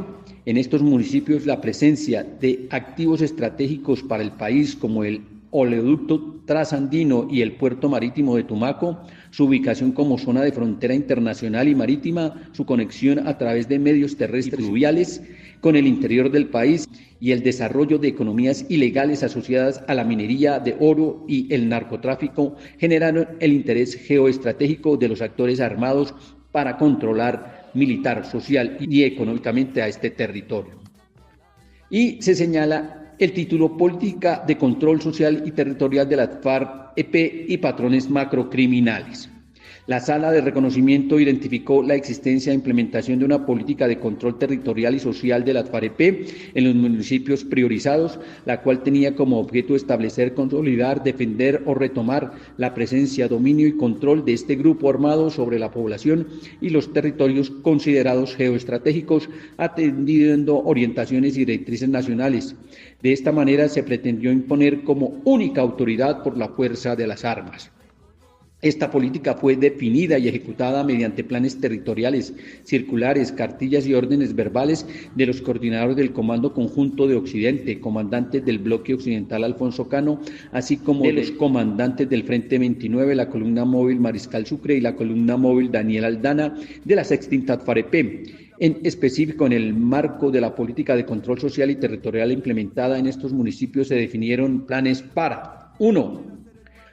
en estos municipios la presencia de activos estratégicos para el país como el oleoducto trasandino y el puerto marítimo de Tumaco, su ubicación como zona de frontera internacional y marítima, su conexión a través de medios terrestres y fluviales con el interior del país y el desarrollo de economías ilegales asociadas a la minería de oro y el narcotráfico generaron el interés geoestratégico de los actores armados para controlar militar, social y económicamente a este territorio. Y se señala el título Política de Control Social y Territorial de la FARC-EP y patrones macrocriminales. La Sala de Reconocimiento identificó la existencia e implementación de una política de control territorial y social de la FARC-EP en los municipios priorizados, la cual tenía como objeto establecer, consolidar, defender o retomar la presencia, dominio y control de este grupo armado sobre la población y los territorios considerados geoestratégicos, atendiendo orientaciones y directrices nacionales. De esta manera se pretendió imponer como única autoridad por la fuerza de las armas. Esta política fue definida y ejecutada mediante planes territoriales, circulares, cartillas y órdenes verbales de los coordinadores del Comando Conjunto de Occidente, comandantes del Bloque Occidental Alfonso Cano, así como de los comandantes del Frente 29, la Columna Móvil Mariscal Sucre y la Columna Móvil Daniel Aldana de las extintas FARC-EP. En específico, en el marco de la política de control social y territorial implementada en estos municipios se definieron planes para 1.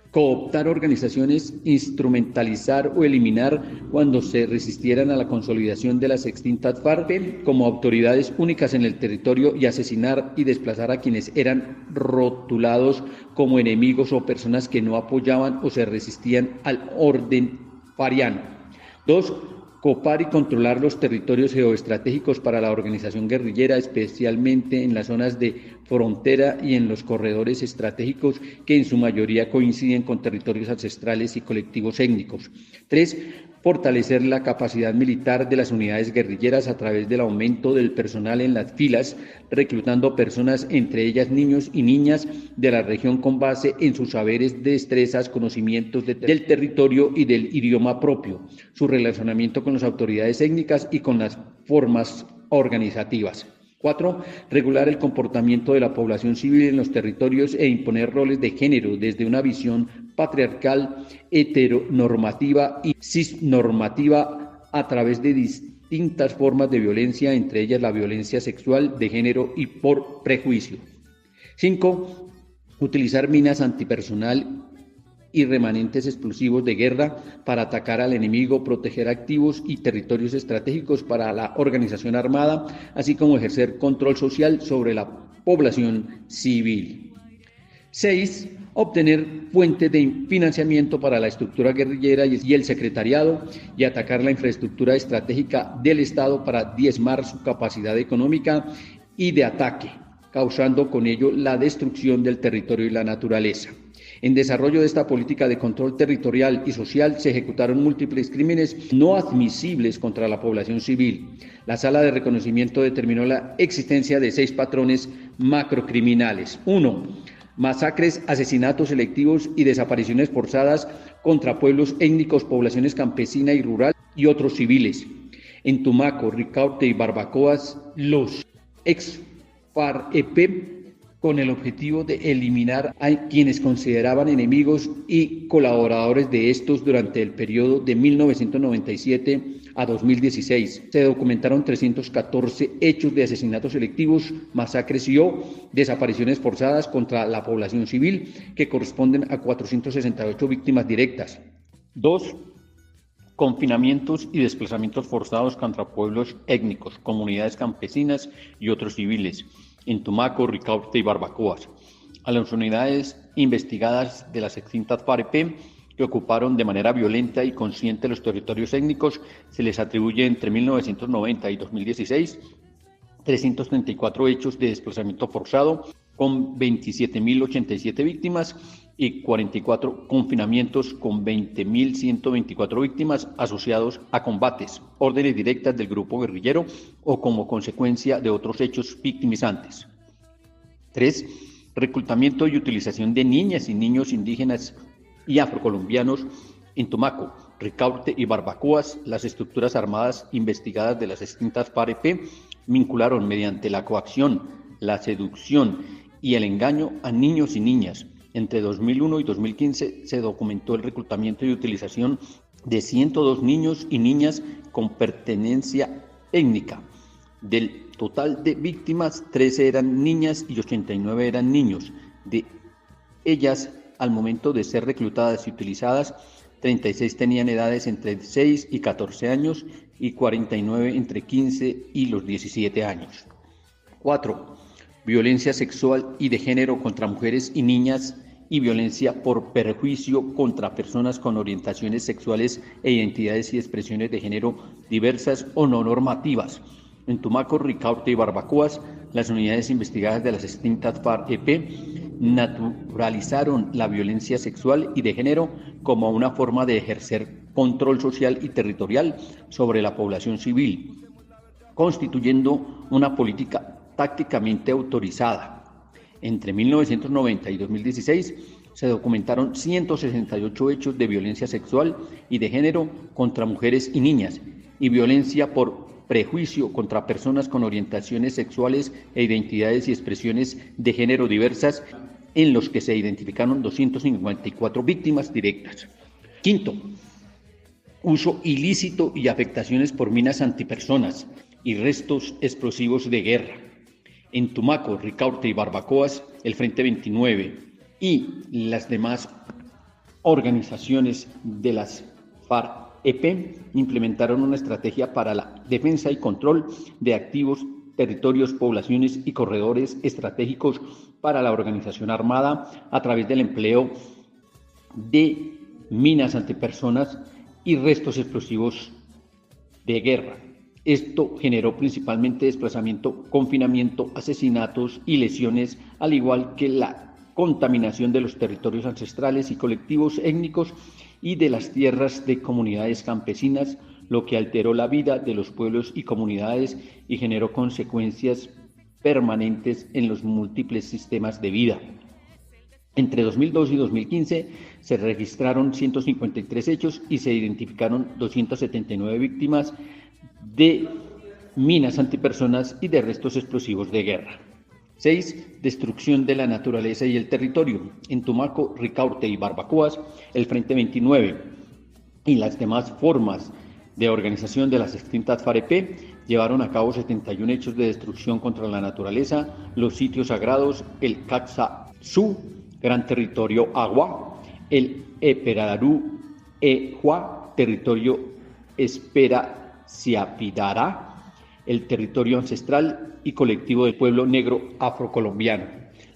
Cooptar organizaciones, instrumentalizar o eliminar cuando se resistieran a la consolidación de las extintas FARC como autoridades únicas en el territorio y asesinar y desplazar a quienes eran rotulados como enemigos o personas que no apoyaban o se resistían al orden fariano. 2. Copar y controlar los territorios geoestratégicos para la organización guerrillera, especialmente en las zonas de frontera y en los corredores estratégicos que en su mayoría coinciden con territorios ancestrales y colectivos étnicos. 3. Fortalecer la capacidad militar de las unidades guerrilleras a través del aumento del personal en las filas, reclutando personas, entre ellas niños y niñas, de la región con base en sus saberes, destrezas, conocimientos del territorio y del idioma propio, su relacionamiento con las autoridades étnicas y con las formas organizativas. 4. Regular el comportamiento de la población civil en los territorios e imponer roles de género desde una visión patriarcal, heteronormativa y cisnormativa a través de distintas formas de violencia, entre ellas la violencia sexual, de género y por prejuicio. 5. Utilizar minas antipersonal y remanentes explosivos de guerra para atacar al enemigo, proteger activos y territorios estratégicos para la organización armada, así como ejercer control social sobre la población civil. 6. Obtener fuentes de financiamiento para la estructura guerrillera y el secretariado y atacar la infraestructura estratégica del Estado para diezmar su capacidad económica y de ataque, causando con ello la destrucción del territorio y la naturaleza. En desarrollo de esta política de control territorial y social se ejecutaron múltiples crímenes no admisibles contra la población civil. La Sala de Reconocimiento determinó la existencia de 6 patrones macrocriminales. 1. Masacres, asesinatos selectivos y desapariciones forzadas contra pueblos étnicos, poblaciones campesina y rural y otros civiles. En Tumaco, Ricaurte y Barbacoas, los ex-FARC-EP con el objetivo de eliminar a quienes consideraban enemigos y colaboradores de estos durante el periodo de 1997 a 2016. Se documentaron 314 hechos de asesinatos selectivos, masacres y desapariciones forzadas contra la población civil, que corresponden a 468 víctimas directas. 2. Confinamientos y desplazamientos forzados contra pueblos étnicos, comunidades campesinas y otros civiles, en Tumaco, Ricaurte y Barbacoas. A las unidades investigadas de las extintas FARC-EP que ocuparon de manera violenta y consciente los territorios étnicos se les atribuye entre 1990 y 2016 334 hechos de desplazamiento forzado con 27.087 víctimas y 44 confinamientos con 20.124 víctimas asociados a combates, órdenes directas del grupo guerrillero o como consecuencia de otros hechos victimizantes. 3. Reclutamiento y utilización de niñas y niños indígenas y afrocolombianos en Tumaco, Ricaurte y Barbacoas. Las estructuras armadas investigadas de las extintas FARC-EP vincularon mediante la coacción, la seducción y el engaño a niños y niñas, Entre 2001 y 2015 se documentó el reclutamiento y utilización de 102 niños y niñas con pertenencia étnica. Del total de víctimas, 13 eran niñas y 89 eran niños. De ellas, al momento de ser reclutadas y utilizadas, 36 tenían edades entre 6 y 14 años y 49 entre 15 y los 17 años. 4. Violencia sexual y de género contra mujeres y niñas y violencia por perjuicio contra personas con orientaciones sexuales e identidades y expresiones de género diversas o no normativas. En Tumaco, Ricaurte y Barbacoas, las unidades investigadas de las extintas FARC-EP naturalizaron la violencia sexual y de género como una forma de ejercer control social y territorial sobre la población civil, constituyendo una política tácticamente autorizada. Entre 1990 y 2016 se documentaron 168 hechos de violencia sexual y de género contra mujeres y niñas y violencia por prejuicio contra personas con orientaciones sexuales e identidades y expresiones de género diversas, en los que se identificaron 254 víctimas directas. 5. Uso ilícito y afectaciones por minas antipersonas y restos explosivos de guerra. En Tumaco, Ricaurte y Barbacoas, el Frente 29 y las demás organizaciones de las FARC-EP implementaron una estrategia para la defensa y control de activos, territorios, poblaciones y corredores estratégicos para la organización armada a través del empleo de minas antipersonas y restos explosivos de guerra. Esto generó principalmente desplazamiento, confinamiento, asesinatos y lesiones, al igual que la contaminación de los territorios ancestrales y colectivos étnicos y de las tierras de comunidades campesinas, lo que alteró la vida de los pueblos y comunidades y generó consecuencias permanentes en los múltiples sistemas de vida. Entre 2002 y 2015 se registraron 153 hechos y se identificaron 279 víctimas de minas antipersonas y de restos explosivos de guerra. 6. Destrucción de la naturaleza y el territorio. En Tumaco, Ricaurte y Barbacoas, el Frente 29 y las demás formas de organización de las extintas FARC-EP llevaron a cabo 71 hechos de destrucción contra la naturaleza, los sitios sagrados, el Caxazú, Gran Territorio Agua, el Eperarú Ejua, Territorio Espera Siapidará, el territorio ancestral y colectivo del pueblo negro afrocolombiano,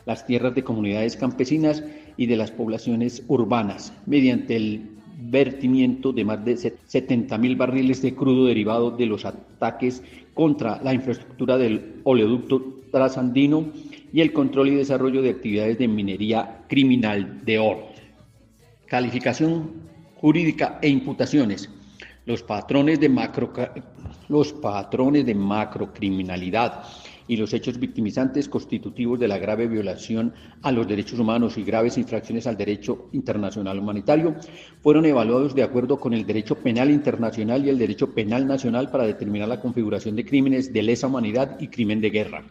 las tierras de comunidades campesinas y de las poblaciones urbanas, mediante el vertimiento de más de 70.000 barriles de crudo derivado de los ataques contra la infraestructura del oleoducto trasandino y el control y desarrollo de actividades de minería criminal de oro. Calificación jurídica e imputaciones. Los patrones de macrocriminalidad y los hechos victimizantes constitutivos de la grave violación a los derechos humanos y graves infracciones al derecho internacional humanitario fueron evaluados de acuerdo con el derecho penal internacional y el derecho penal nacional para determinar la configuración de crímenes de lesa humanidad y crimen de guerra.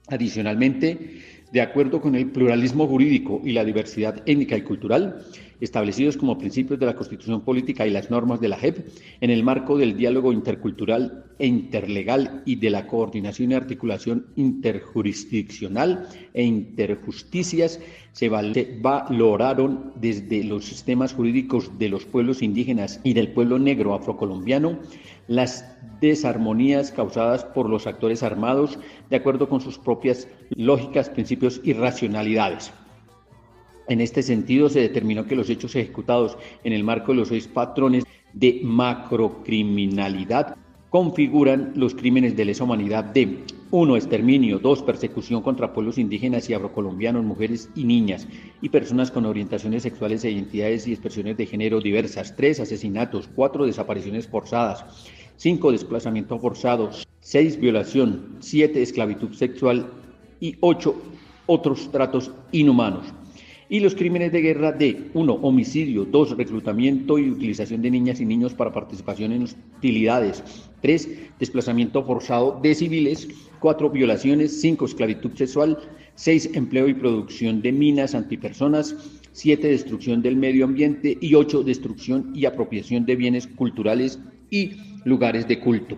Adicionalmente, de acuerdo con el pluralismo jurídico y la diversidad étnica y cultural, establecidos como principios de la Constitución Política y las normas de la JEP, en el marco del diálogo intercultural e interlegal y de la coordinación y articulación interjurisdiccional e interjusticias, se valoraron desde los sistemas jurídicos de los pueblos indígenas y del pueblo negro afrocolombiano las desarmonías causadas por los actores armados de acuerdo con sus propias lógicas, principios y racionalidades. En este sentido, se determinó que los hechos ejecutados en el marco de los 6 patrones de macrocriminalidad configuran los crímenes de lesa humanidad de 1. Exterminio, 2. Persecución contra pueblos indígenas y afrocolombianos, mujeres y niñas y personas con orientaciones sexuales e identidades y expresiones de género diversas, 3. Asesinatos, 4. Desapariciones forzadas, 5. Desplazamiento forzado, 6. Violación, 7. Esclavitud sexual y 8. Otros tratos inhumanos. Y los crímenes de guerra de 1. Homicidio, 2. Reclutamiento y utilización de niñas y niños para participación en hostilidades, 3. Desplazamiento forzado de civiles, 4. Violaciones, 5. Esclavitud sexual, 6 empleo y producción de minas antipersonas, 7 destrucción del medio ambiente y 8 destrucción y apropiación de bienes culturales y lugares de culto.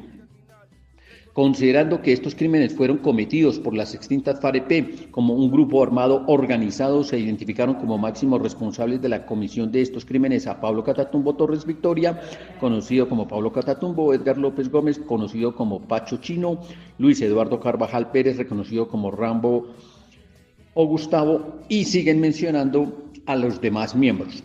Considerando que estos crímenes fueron cometidos por las extintas FAREP como un grupo armado organizado, se identificaron como máximos responsables de la comisión de estos crímenes a Pablo Catatumbo Torres Victoria, conocido como Pablo Catatumbo, Edgar López Gómez, conocido como Pacho Chino, Luis Eduardo Carvajal Pérez, reconocido como Rambo o Gustavo, y siguen mencionando a los demás miembros.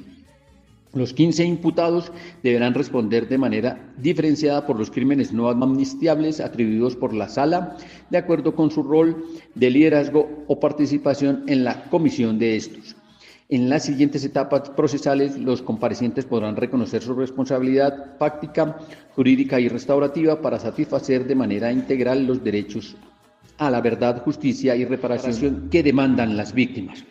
Los 15 imputados deberán responder de manera diferenciada por los crímenes no amnistiables atribuidos por la Sala, de acuerdo con su rol de liderazgo o participación en la comisión de estos. En las siguientes etapas procesales, los comparecientes podrán reconocer su responsabilidad fáctica, jurídica y restaurativa para satisfacer de manera integral los derechos a la verdad, justicia y reparación que demandan las víctimas.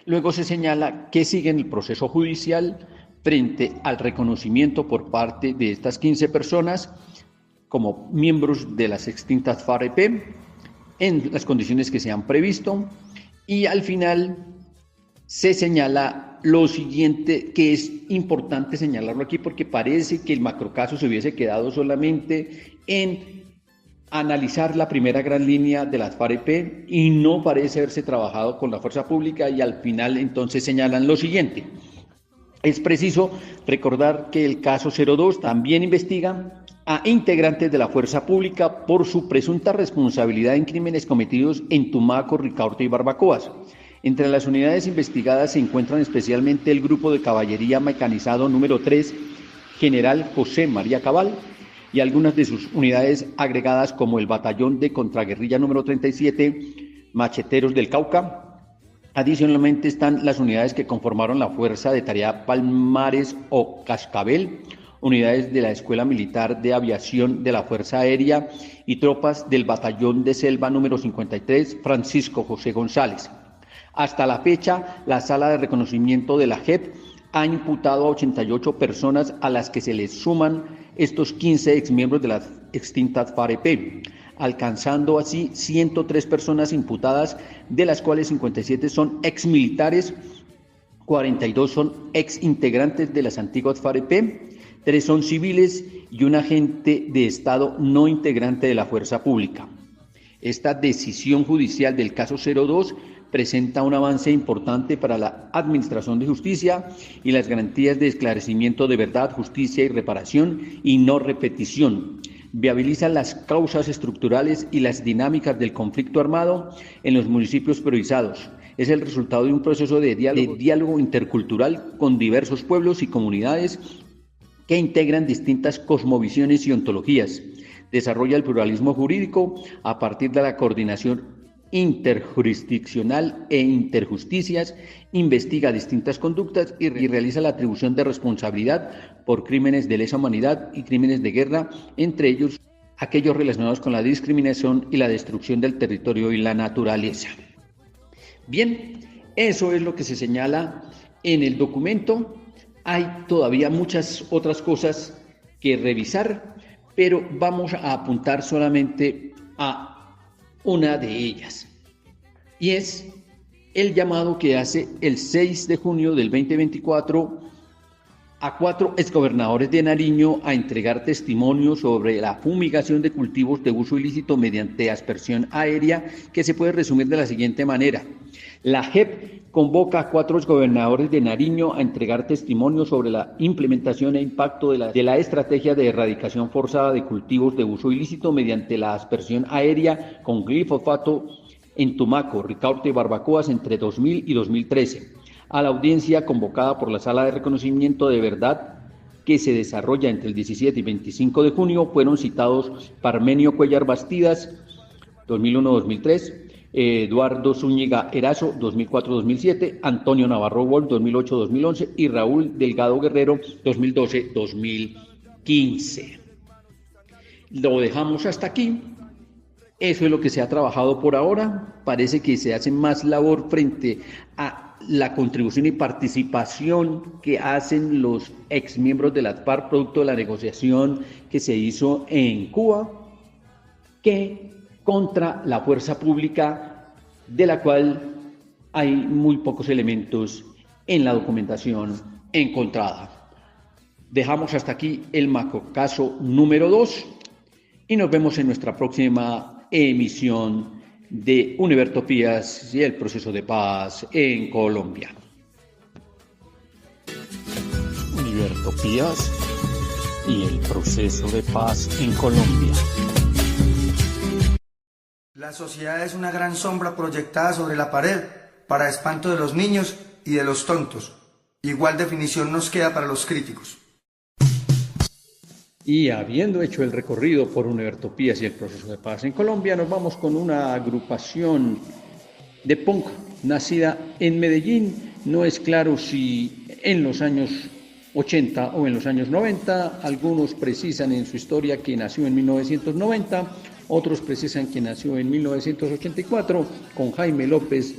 Luego se señala que sigue el proceso judicial frente al reconocimiento por parte de estas 15 personas como miembros de las extintas FAREP en las condiciones que se han previsto, y al final se señala lo siguiente, que es importante señalarlo aquí porque parece que el macrocaso se hubiese quedado solamente en analizar la primera gran línea de las FAREP y no parece haberse trabajado con la fuerza pública, y al final entonces señalan lo siguiente. Es preciso recordar que el caso 02 también investiga a integrantes de la fuerza pública por su presunta responsabilidad en crímenes cometidos en Tumaco, Ricaurte y Barbacoas. Entre las unidades investigadas se encuentran especialmente el Grupo de Caballería Mecanizado número 3, General José María Cabal, y algunas de sus unidades agregadas como el Batallón de Contraguerrilla número 37, Macheteros del Cauca. Adicionalmente están las unidades que conformaron la Fuerza de Tarea Palmares o Cascabel, unidades de la Escuela Militar de Aviación de la Fuerza Aérea y tropas del Batallón de Selva número 53, Francisco José González. Hasta la fecha, la Sala de Reconocimiento de la JEP ha imputado a 88 personas, a las que se les suman estos 15 exmiembros de las extintas FAREP, alcanzando así 103 personas imputadas, de las cuales 57 son exmilitares, 42 son exintegrantes de las antiguas FAREP, 3 son civiles y un agente de Estado no integrante de la fuerza pública. Esta decisión judicial del caso 02 presenta un avance importante para la administración de justicia y las garantías de esclarecimiento de verdad, justicia y reparación y no repetición. Viabiliza las causas estructurales y las dinámicas del conflicto armado en los municipios priorizados. Es el resultado de un proceso de diálogo intercultural con diversos pueblos y comunidades que integran distintas cosmovisiones y ontologías. Desarrolla el pluralismo jurídico a partir de la coordinación interjurisdiccional e interjusticias, investiga distintas conductas y realiza la atribución de responsabilidad por crímenes de lesa humanidad y crímenes de guerra, entre ellos aquellos relacionados con la discriminación y la destrucción del territorio y la naturaleza. Bien, eso es lo que se señala en el documento. Hay todavía muchas otras cosas que revisar, pero vamos a apuntar solamente a una de ellas, y es el llamado que hace el 6 de junio del 2024 a 4 exgobernadores de Nariño a entregar testimonio sobre la fumigación de cultivos de uso ilícito mediante aspersión aérea, que se puede resumir de la siguiente manera. La JEP convoca a 4 exgobernadores de Nariño a entregar testimonio sobre la implementación e impacto de la estrategia de erradicación forzada de cultivos de uso ilícito mediante la aspersión aérea con glifosato en Tumaco, Ricaurte y Barbacoas entre 2000 y 2013. A la audiencia convocada por la Sala de Reconocimiento de Verdad, que se desarrolla entre el 17 y 25 de junio, fueron citados Parmenio Cuellar Bastidas, 2001-2003, Eduardo Zúñiga Erazo, 2004-2007, Antonio Navarro Wolf, 2008-2011 y Raúl Delgado Guerrero, 2012-2015. Lo dejamos hasta aquí. Eso es lo que se ha trabajado por ahora. Parece que se hace más labor frente a la contribución y participación que hacen los exmiembros de la FARC producto de la negociación que se hizo en Cuba, que contra la fuerza pública de la cual hay muy pocos elementos en la documentación encontrada. Dejamos hasta aquí el macrocaso número 2 y nos vemos en nuestra próxima emisión de Univertopías y el proceso de paz en Colombia. Univertopías y el proceso de paz en Colombia. La sociedad es una gran sombra proyectada sobre la pared para espanto de los niños y de los tontos. Igual definición nos queda para los críticos. Y habiendo hecho el recorrido por Univertopías y el proceso de paz en Colombia, nos vamos con una agrupación de punk nacida en Medellín. No es claro si en los años 80 o en los años 90. Algunos precisan en su historia que nació en 1990, otros precisan que nació en 1984, con Jaime López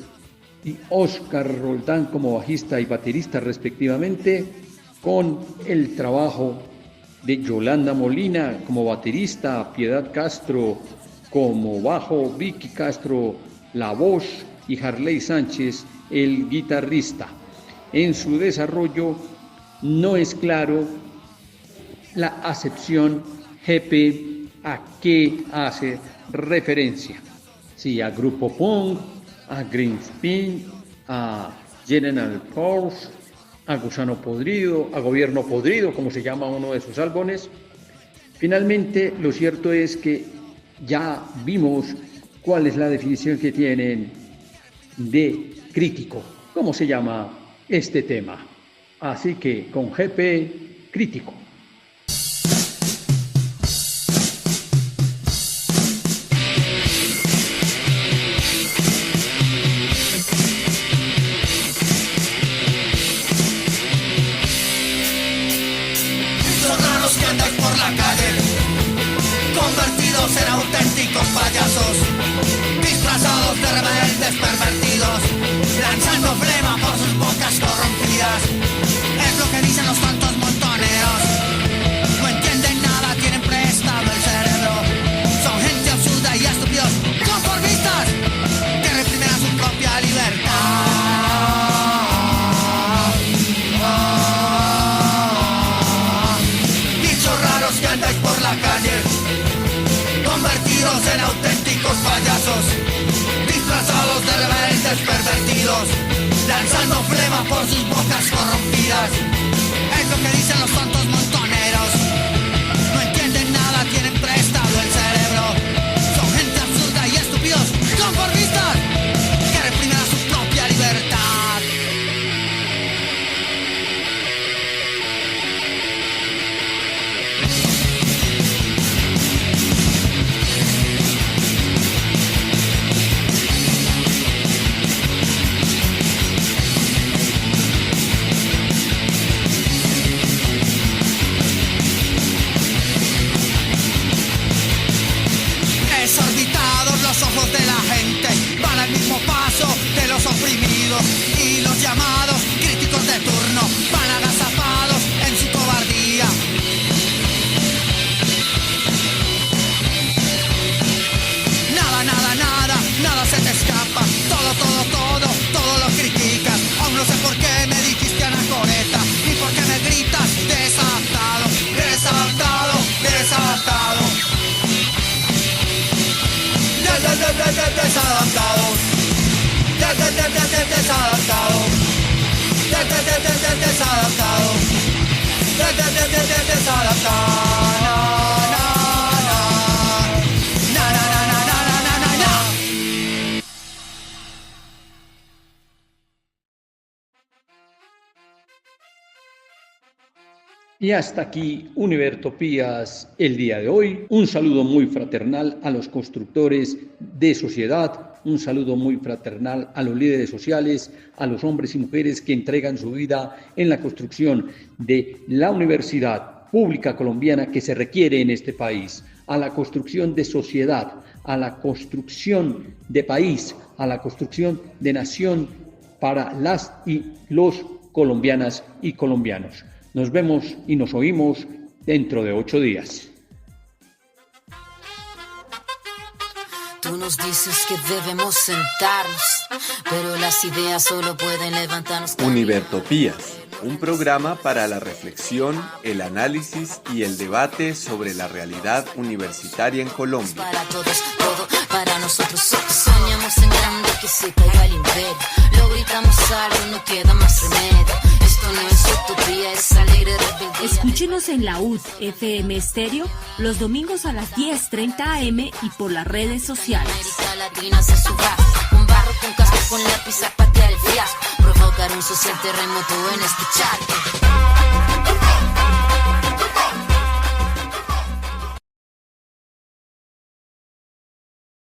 y Óscar Roldán como bajista y baterista respectivamente, con el trabajo de Yolanda Molina como baterista, Piedad Castro como bajo, Vicky Castro la voz y Harley Sánchez el guitarrista. En su desarrollo no es claro la acepción GP a qué hace referencia, si a grupo punk, a Greenspin, a General Force, a Gusano Podrido, a Gobierno Podrido, como se llama uno de sus álbumes. Finalmente, lo cierto es que ya vimos cuál es la definición que tienen de crítico, cómo se llama este tema. Así que con GP, crítico. Ser auténticos payasos, disfrazados de rebeldes pervertidos, lanzando flema por sus bocas corrompidas. Es lo que dicen los tontos montoneros. No entienden nada, tienen prestado el cerebro. Son gente absurda y estúpidos, conformistas, que reprimen a su propia libertad. Bichos raros que andáis por la calle, convertidos en auténticos payasos, disfrazados de rebeldes pervertidos, lanzando flema por sus bocas corrompidas. Es lo que dicen los tontos montoneros. No entienden nada, tienen prestado el cerebro. Son gente absurda y estúpidos, conformistas, que reprimen a su propia libertad. De la gente van al mismo paso de los oprimidos, y los llamados críticos de turno van agazapados en su cobardía. Nada se te escapa. Todo lo criticas. Aún no sé por qué me dijiste anacoreta, ni por qué me gritas desadaptado. Y hasta aquí Univertopías el día de hoy. Un saludo muy fraternal a los constructores de sociedad, un saludo muy fraternal a los líderes sociales, a los hombres y mujeres que entregan su vida en la construcción de la universidad pública colombiana que se requiere en este país, a la construcción de sociedad, a la construcción de país, a la construcción de nación para las y los colombianas y colombianos. Nos vemos y nos oímos dentro de 8 días. Tú nos dices que debemos sentarnos, pero las ideas solo pueden levantarnos. Univertopías, un programa para la reflexión, el análisis y el debate sobre la realidad universitaria en Colombia. Para todos, todo para nosotros. Soñamos en grande que se caiga el imperio. Lo gritamos alto, no queda más remedio. Esto no es utopía, es alegre rebeldía. Escúchenos en la UD FM Estéreo los domingos a las 10:30 AM y por las redes sociales. América Latina se suba, con barro, con casco, con lápiz a patear el fiasco. Provocar un social terremoto en este charco.